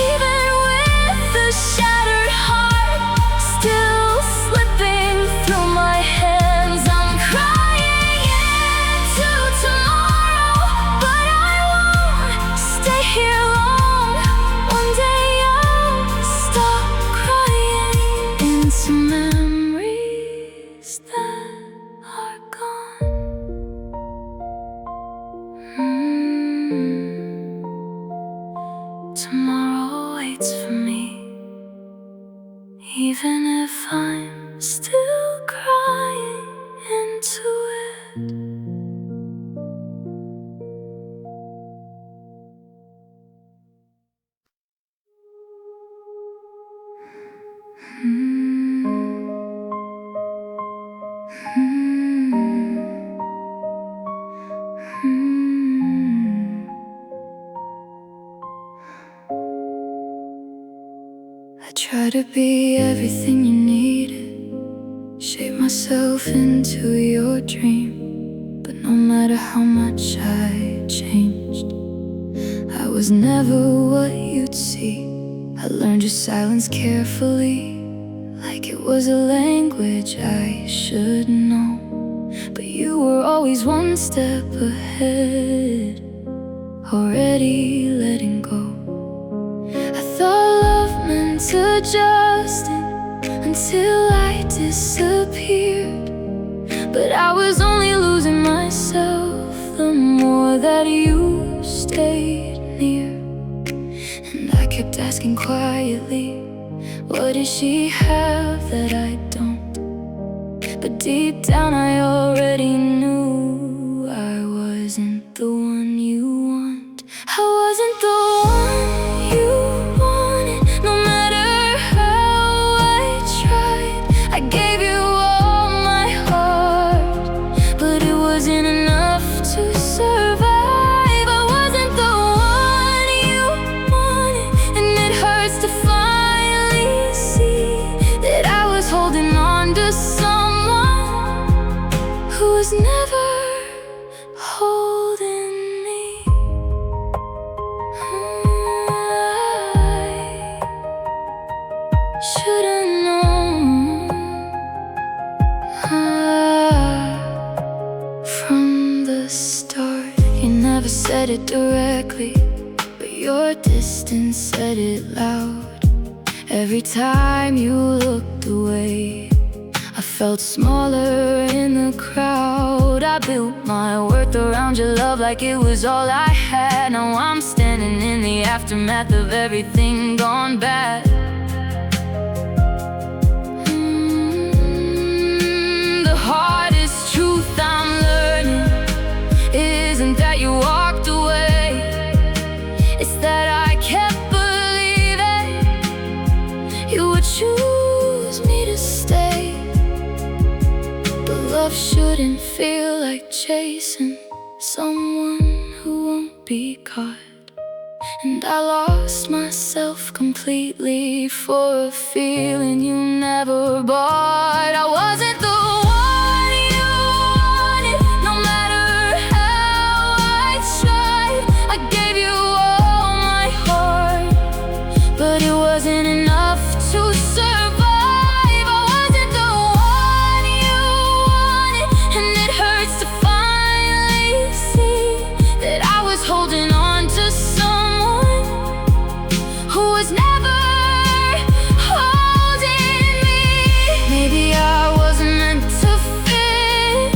even with a shattered heart still slipping through my hands. I'm crying into tomorrow, but I won't stay here long. One day I'll stop crying into memories that are gone. Tomorrow waits for me, even if I'm still crying into it. I try to be everything you needed, shape myself into your dream, but no matter how much I changed, I was never what you'd see. I learned your silence carefully, like it was a language I should know. But you were always one step ahead, already letting go. I thought love meant adjusting until I disappeared, but I was only losing myself the more that you stayed near. And I kept asking quietly, what does she have that I don't? But deep down I already knew I wasn't the one you want. I wasn't the one you wanted, no matter how I tried. I gave you all my heart, but it wasn't enough to survive. I wasn't the one you wanted, and it hurts to finally see that I was holding on to someone who was never holding me. I should've known from the start. You never said it directly, but your distance said it loud. Every time you looked away, I felt smaller in the crowd. I built my worth around your love like it was all I had. Now I'm standing in the aftermath of everything gone bad. The hardest truth I'm learning isn't that you walked away, it's that I kept believing you would choose me to stay. But love shouldn't feel like chasing someone who won't be caught. And I lost myself completely for a feeling you never bought. I wasn't the one you wanted, no matter how I tried. I gave you all my heart, but it wasn't enough to survive. I wasn't the one you wanted, and it hurts to finally see that I was holding on to someone who was never holding me. Maybe I wasn't meant to fit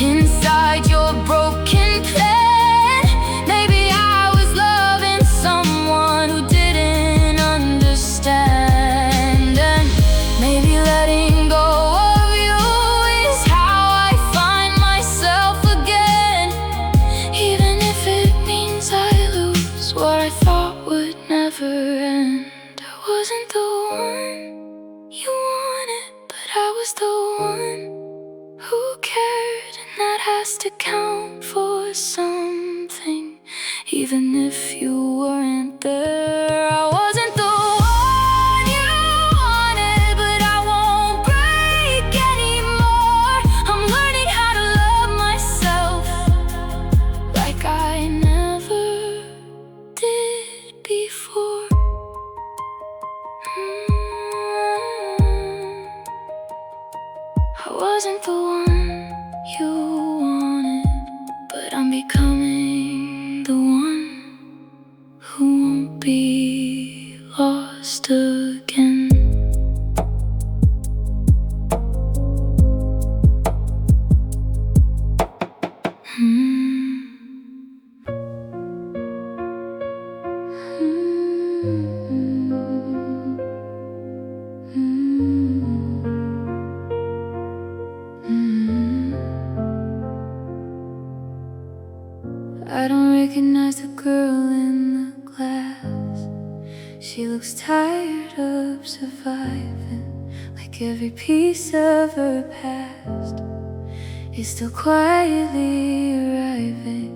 inside your broken plan. Maybe I was loving someone who didn't understand. And maybe letting go of you is how I find myself again, even if it means I lose what I thought would never end. I wasn't the one you wanted, but I was the one who cared, and that has to count for something, even if you weren't there. I wasn't the one you wanted, but I won't break anymore. I'm learning how to love myself like I never did before. I wasn't the one you wanted, but I'm becoming the one who won't be lost again. I don't recognize the girl in the glass. She looks tired of surviving, like every piece of her past is still quietly arriving.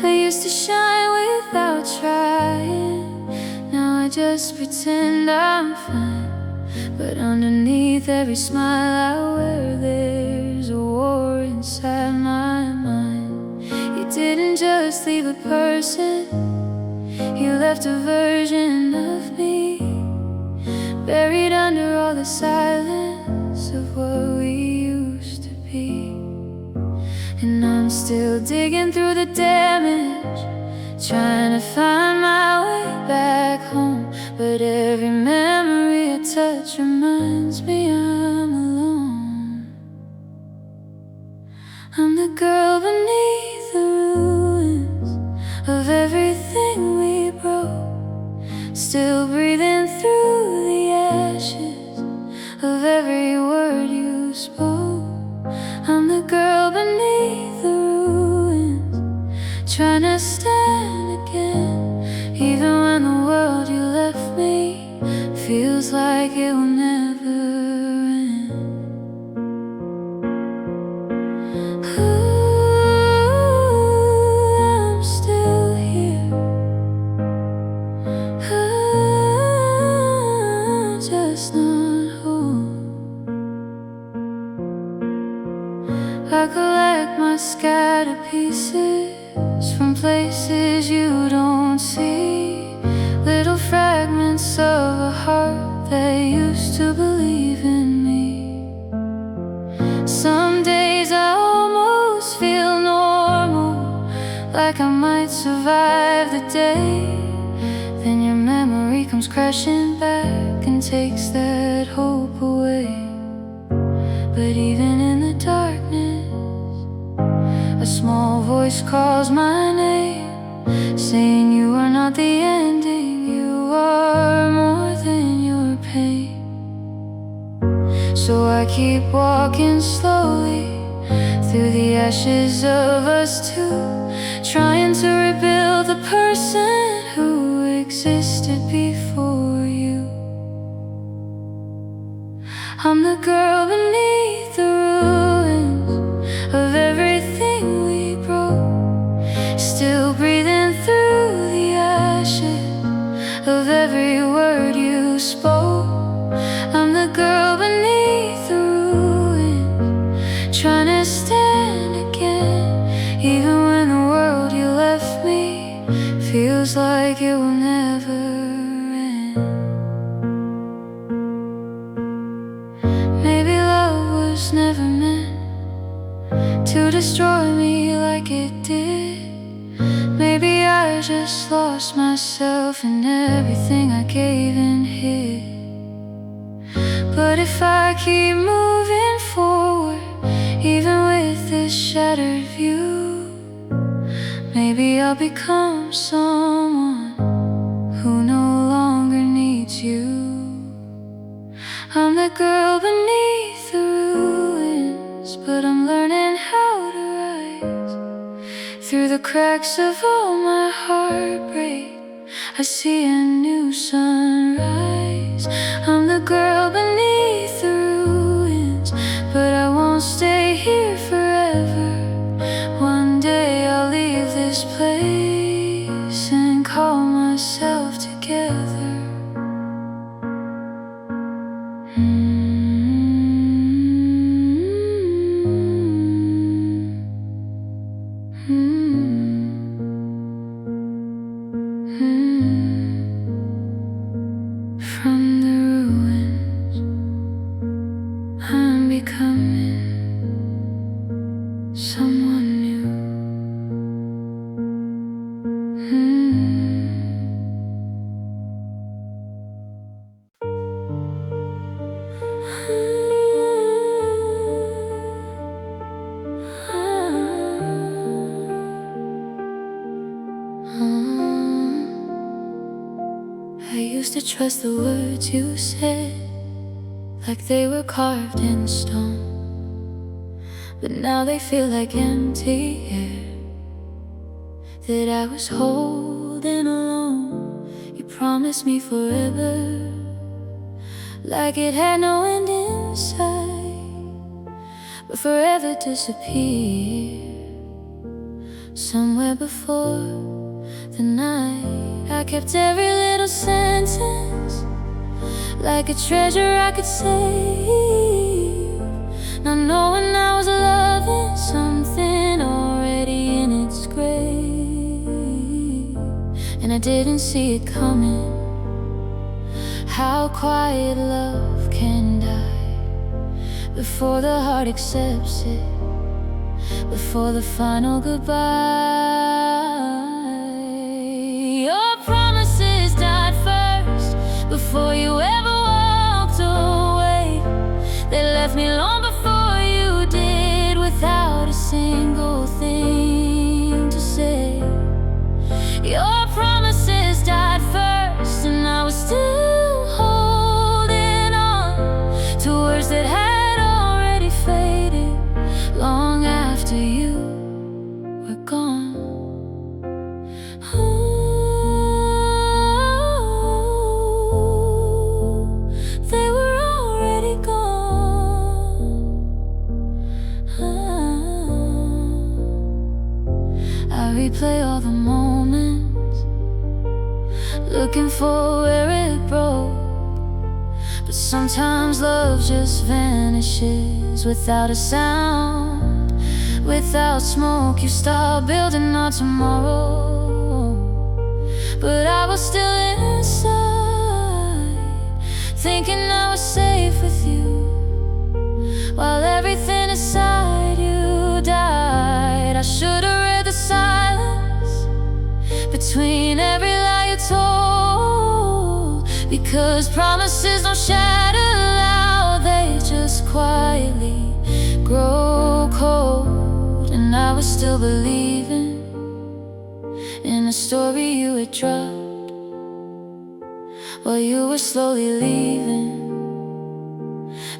I used to shine without trying, now I just pretend I'm fine. But underneath every smile I wear, there's a war inside my mind. You didn't just leave a person, you left a version of me, buried under all the silence of what we used to be. And I'm still digging through the damage, trying to find my way back home. But every memory I touch reminds me I'm alone. I'm the girl beneath the ruins of everything we broke, still breathing through the ashes of every word you spoke. I'm the girl beneath the ruins, trying to stand again, even when the world you left me feels like it will never end. I'm still here, just not home. I collect my scattered pieces from places you don't see, little fragments of a heart that used to believe in me. Some days I almost feel normal, like I might survive the day. Then your memory comes crashing back and takes that hope away. But even voice calls my name, saying you are not the ending, you are more than your pain. So I keep walking slowly through the ashes of us two, trying to rebuild the person who existed before you. I'm the girl beneath the ruins of everything we broke, still breathing through the ashes of every word you spoke. I'm the girl beneath the ruins, trying to stand again, even when the world you left me feels like it will never end. Maybe love was never meant to destroy me like it did. Maybe I just lost myself in everything I gave and hid. But if I keep moving forward, even with this shattered view, maybe I'll become someone who no longer needs you. I'm the girl beneath the ruins, but I'm learning how to rise. Through the cracks of all my heartbreak, I see a new sunrise. I'm the girl beneath the ruins, but I won't stay here forever. One day I'll leave this place and call myself together. From the ruins, I'm becoming someone new. I used to trust the words you said like they were carved in stone, but now they feel like empty air that I was holding alone. You promised me forever, like it had no end in sight, but forever disappeared somewhere before the night. I kept every little sentence like a treasure I could save, not knowing I was loving something already in its grave. And I didn't see it coming, how quiet love can die before the heart accepts it, before the final goodbye. Your promises died first before you ever walked away. They left me long before you did, without a single thing to say. Your promises died first, and I was still holding on to words that had already faded long after you were gone. They were already gone. I replay all the moments, looking for where it broke. But sometimes love just vanishes without a sound, without smoke. You start building our tomorrow, but I was still inside, thinking I was safe with you, while everything inside you died. I should have read the silence between every lie you told, because promises don't shatter loud, they just quietly grow cold. And when I was still believing in a story you had dropped, while you were slowly leaving,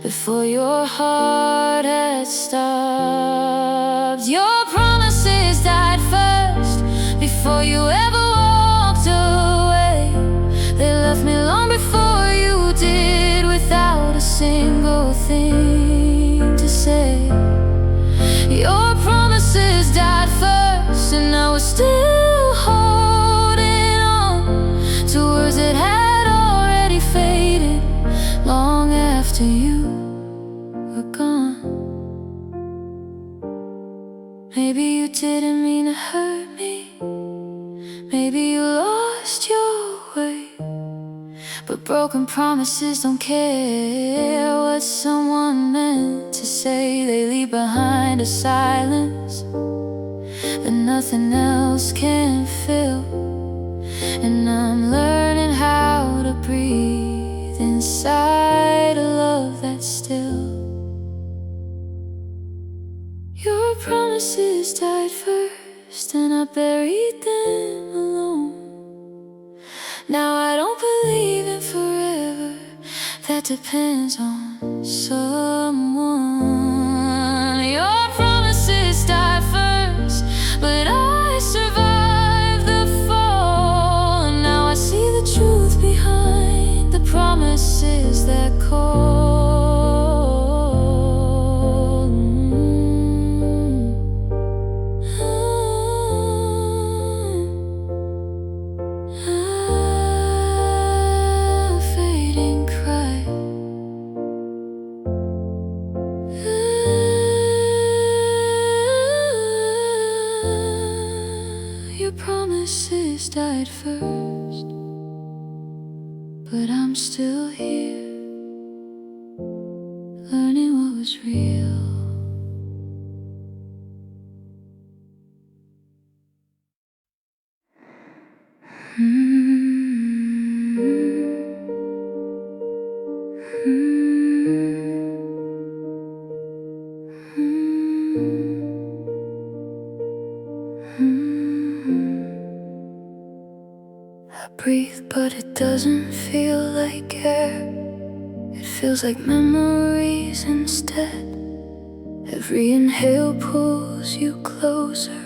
before your heart had stopped. Your promises died first, before you ever walked away. They left me long before you did, without a single thing to say. Your promises died first, and I was still holding on to words that had already faded long after you were gone. Maybe you didn't mean to hurt me, maybe you lost your way, but broken promises don't care what someone meant to say. They leave behind a silence that nothing else can fill, and I'm learning how to breathe inside a love that's still. Your promises died first, and I buried them alone. Now I don't believe in forever, that depends on someone. Your promises died first, but I survived the fall. Now I see the truth behind the promises that call. Promises died first, but I'm still here, learning what was real. I breathe, but it doesn't feel like air. It feels like memories instead. Every inhale pulls you closer,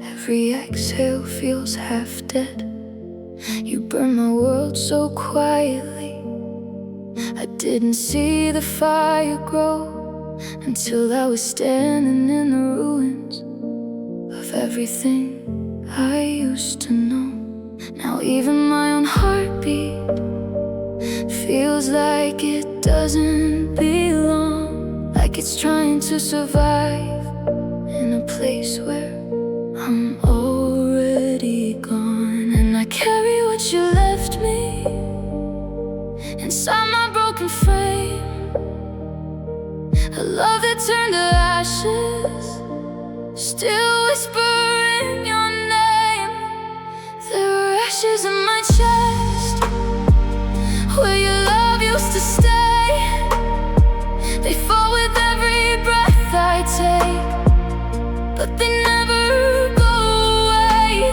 every exhale feels half dead. You burn my world so quietly, I didn't see the fire grow until I was standing in the ruins of everything I used to know. Now even my own heartbeat feels like it doesn't belong, like it's trying to survive in a place where I'm already gone. And I carry what you left me inside my broken frame, a love that turned to ashes, still whispering your name. There were ashes in my chest, where your love used to stay. They fall with every breath I take, but they never go away.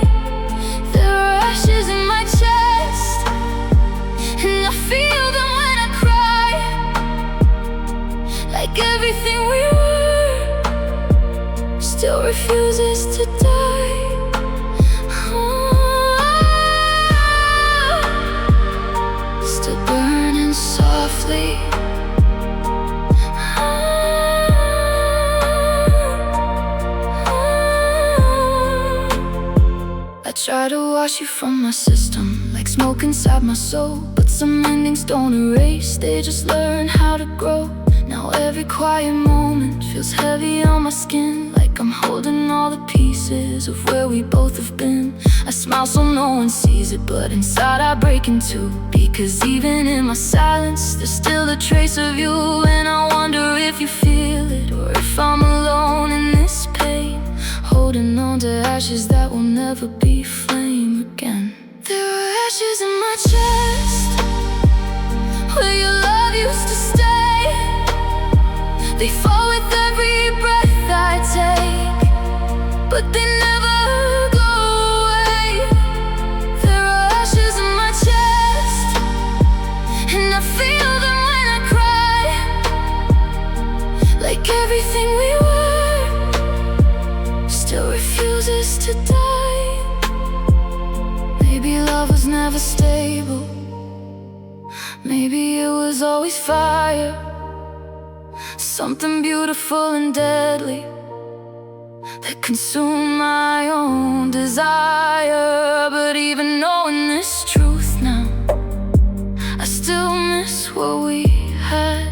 There are ashes in my chest, and I feel them when I cry, like everything we were still refuses to die. Still burning softly. I try to wash you from my system, like smoke inside my soul, but some endings don't erase, they just learn how to grow. Now every quiet moment feels heavy on my skin, like I'm holding all the pieces of where we both have been. I smile so no one sees it, but inside I break in two, because even in my silence there's still a trace of you. And I wonder if you feel it, or if I'm alone in this pain, holding on to ashes that will never be flame again. There are ashes in my chest, where your love used to stay. They fall with every breath I take, but they never go away. There are ashes in my chest, and I feel them when I cry. Like everything we were still refuses to die. Maybe love was never stable. Maybe it was always fire, something beautiful and deadly that consumed my own desire. But even knowing this truth now, I still miss what we had.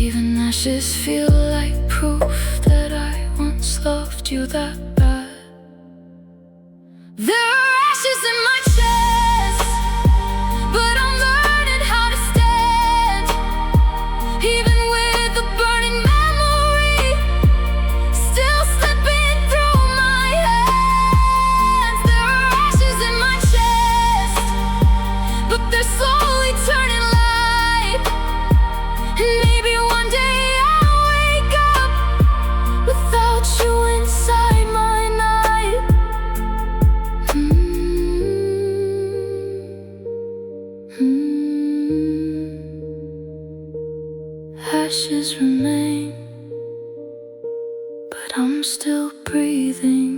Even ashes feel like proof that I once loved you that bad. There are ashes in my chest, but I'm learning how to stand. Even with the burning memory still slipping through my hands. There are ashes in my chest, but they're slowly turning light. And maybe one day I'll wake up without you inside my night. Ashes remain, but I'm still breathing.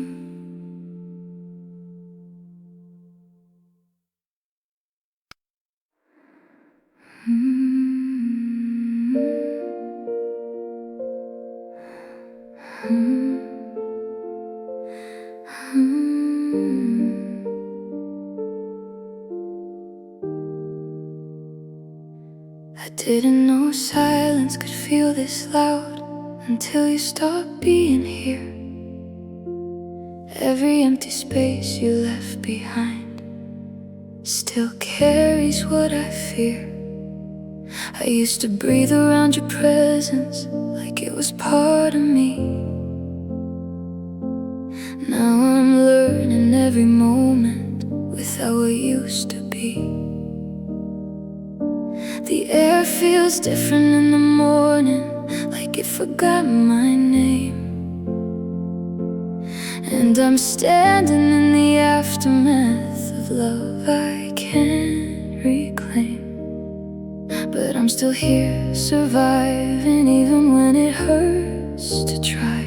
I didn't know silence could feel this loud until you stopped being here. Every empty space you left behind still carries what I fear. I used to breathe around your presence like it was part of me. Now I'm learning every moment without what used to be. The air feels different in the morning, like it forgot my name. And I'm standing in the aftermath of love I can't reclaim. But I'm still here, surviving even when it hurts to try.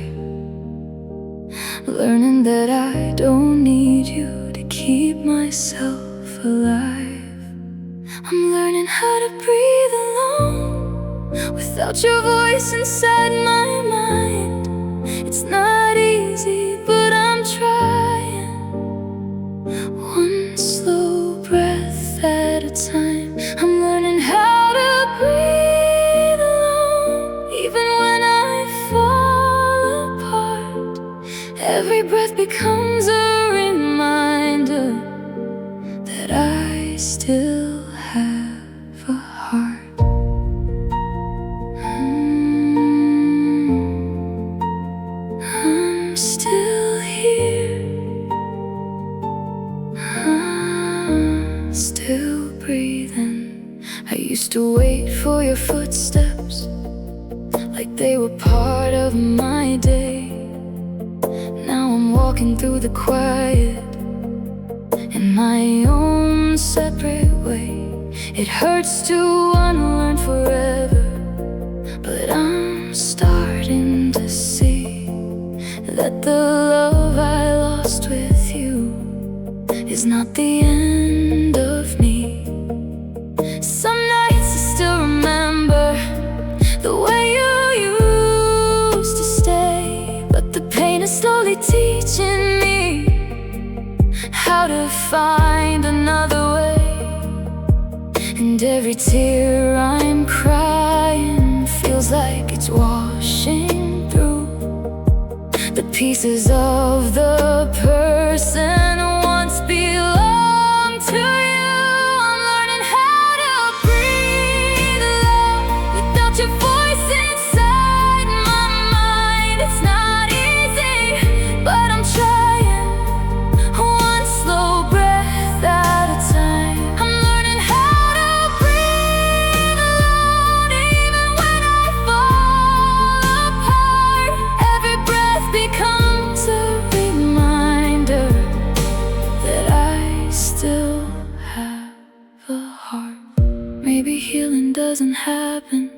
Learning that I don't need you to keep myself alive. I'm learning how to breathe alone without your voice inside my mind. It's not easy, but I'm trying. One slow breath at a time. I'm learning how to breathe alone, even when I fall apart. Every breath becomes a reminder that I still have a heart. I'm still here. I'm still breathing. I used to wait for your footsteps like they were part of my day. Now I'm walking through the quiet in my own separate way. It hurts to unlearn forever, but I'm starting to see that the love I lost with you is not the end of me. Some nights I still remember the way you used to stay, but the pain is slowly teaching me how to find another way. And every tear I'm crying feels like it's washing through the pieces of the person who once belonged to you. I'm learning how to breathe alone without your voice inside my mind. It's not easy, but I'm trying. One slow breath at a time. I'm learning how to breathe alone, even when I fall apart. Every breath becomes feeling doesn't happen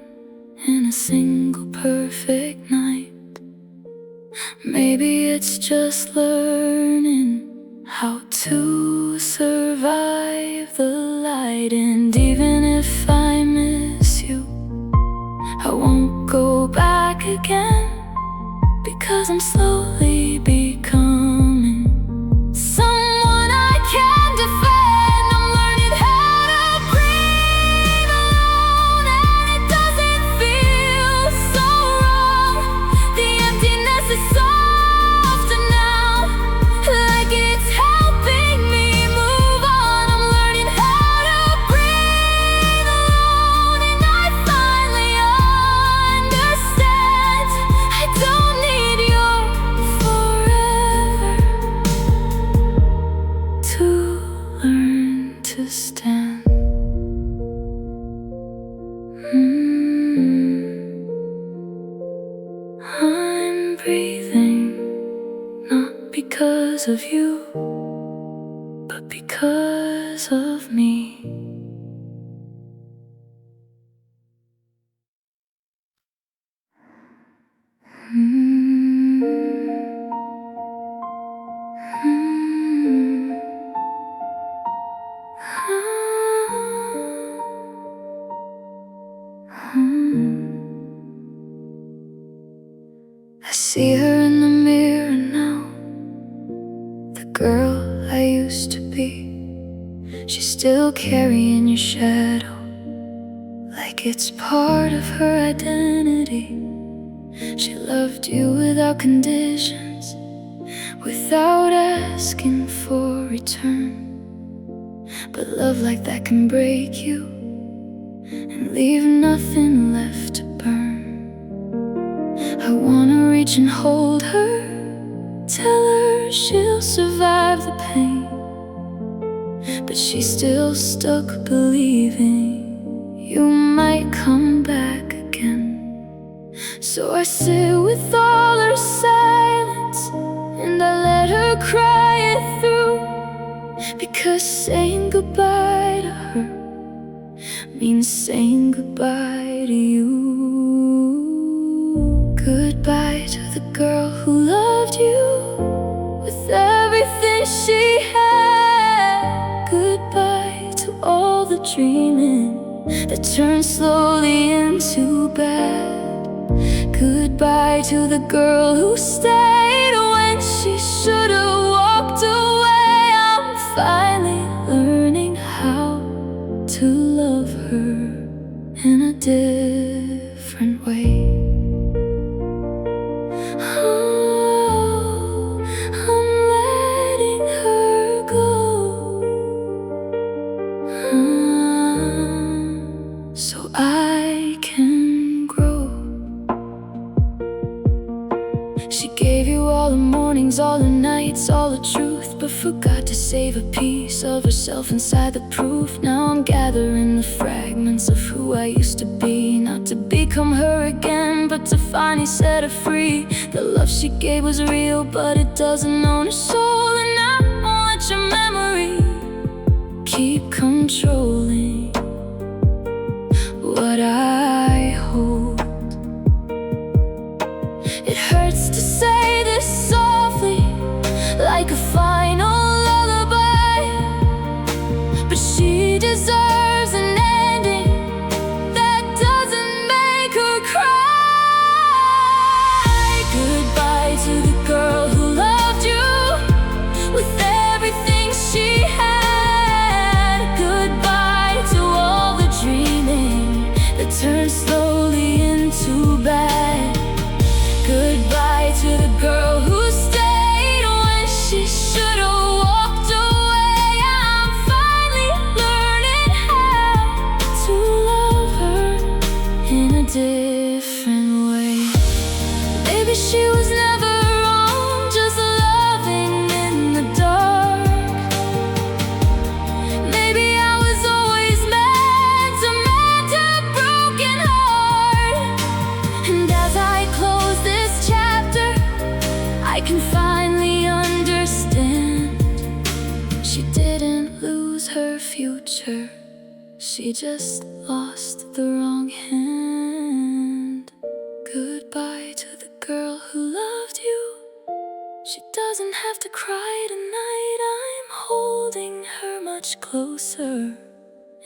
in a single perfect night. Maybe it's just learning how to survive the light. And even if I miss you, I won't go back again, because I'm slowly becoming someone I can defend. I'm learning how to breathe alone, and it doesn't feel so wrong. The emptiness is softer now, like it's helping me move on. I'm learning how to breathe alone, and I finally understand I don't need your forever to learn to stand. I'm breathing, not because of you, but because of me. I see her in the mirror now, the girl I used to be. She's still carrying your shadow, like it's part of her identity. She loved you without conditions, without asking for return. But love like that can break you and leave nothing left to burn. I wanna reach and hold her, tell her she'll survive the pain, but she's still stuck believing you might come back again. So I sit with all her silence, and I let her cry it through, because saying goodbye to her means saying goodbye to you. Goodbye to the girl who loved you with everything she had. Goodbye to all the dreaming that turned slowly into bad. Goodbye to the girl who stayed when she should have walked away. I'm finally learning how to love her in a different way. Oh, I'm letting her go, so I can grow. She gave you all the mornings, all the nights, all the truth, but forgot to save a piece of herself inside the proof. Now I'm gathering the fragments of who I used to be, not to become her again, but to finally set her free. The love she gave was real, but it doesn't own her soul. And I won't let your memory keep controlling what I hold. It hurts to say this softly, like a final lullaby, but she deserves an ending that doesn't make her cry. Goodbye to the girl who loved you with everything she had. Goodbye to all the dreaming that turned slowly into bad. Goodbye to the girl who stayed when she should have walked away. I'm finally learning how to love her in a different way. Maybe she was never wrong, just loving in the dark. Maybe I was always meant to mend her broken heart. And as I close this chapter, I can finally understand. She didn't lose her future, she just lost have to cry tonight. I'm holding her much closer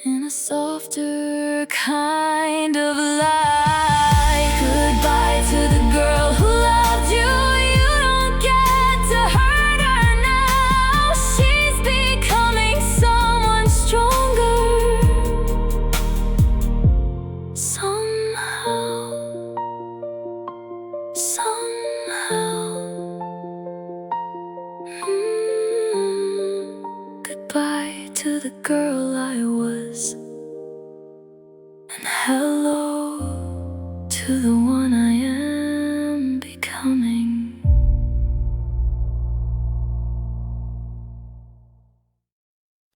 in a softer kind of light. Goodbye to the girl who loved you. You don't get to hurt her now. She's becoming someone stronger. Somehow. Goodbye to the girl I was, and hello to the one I am.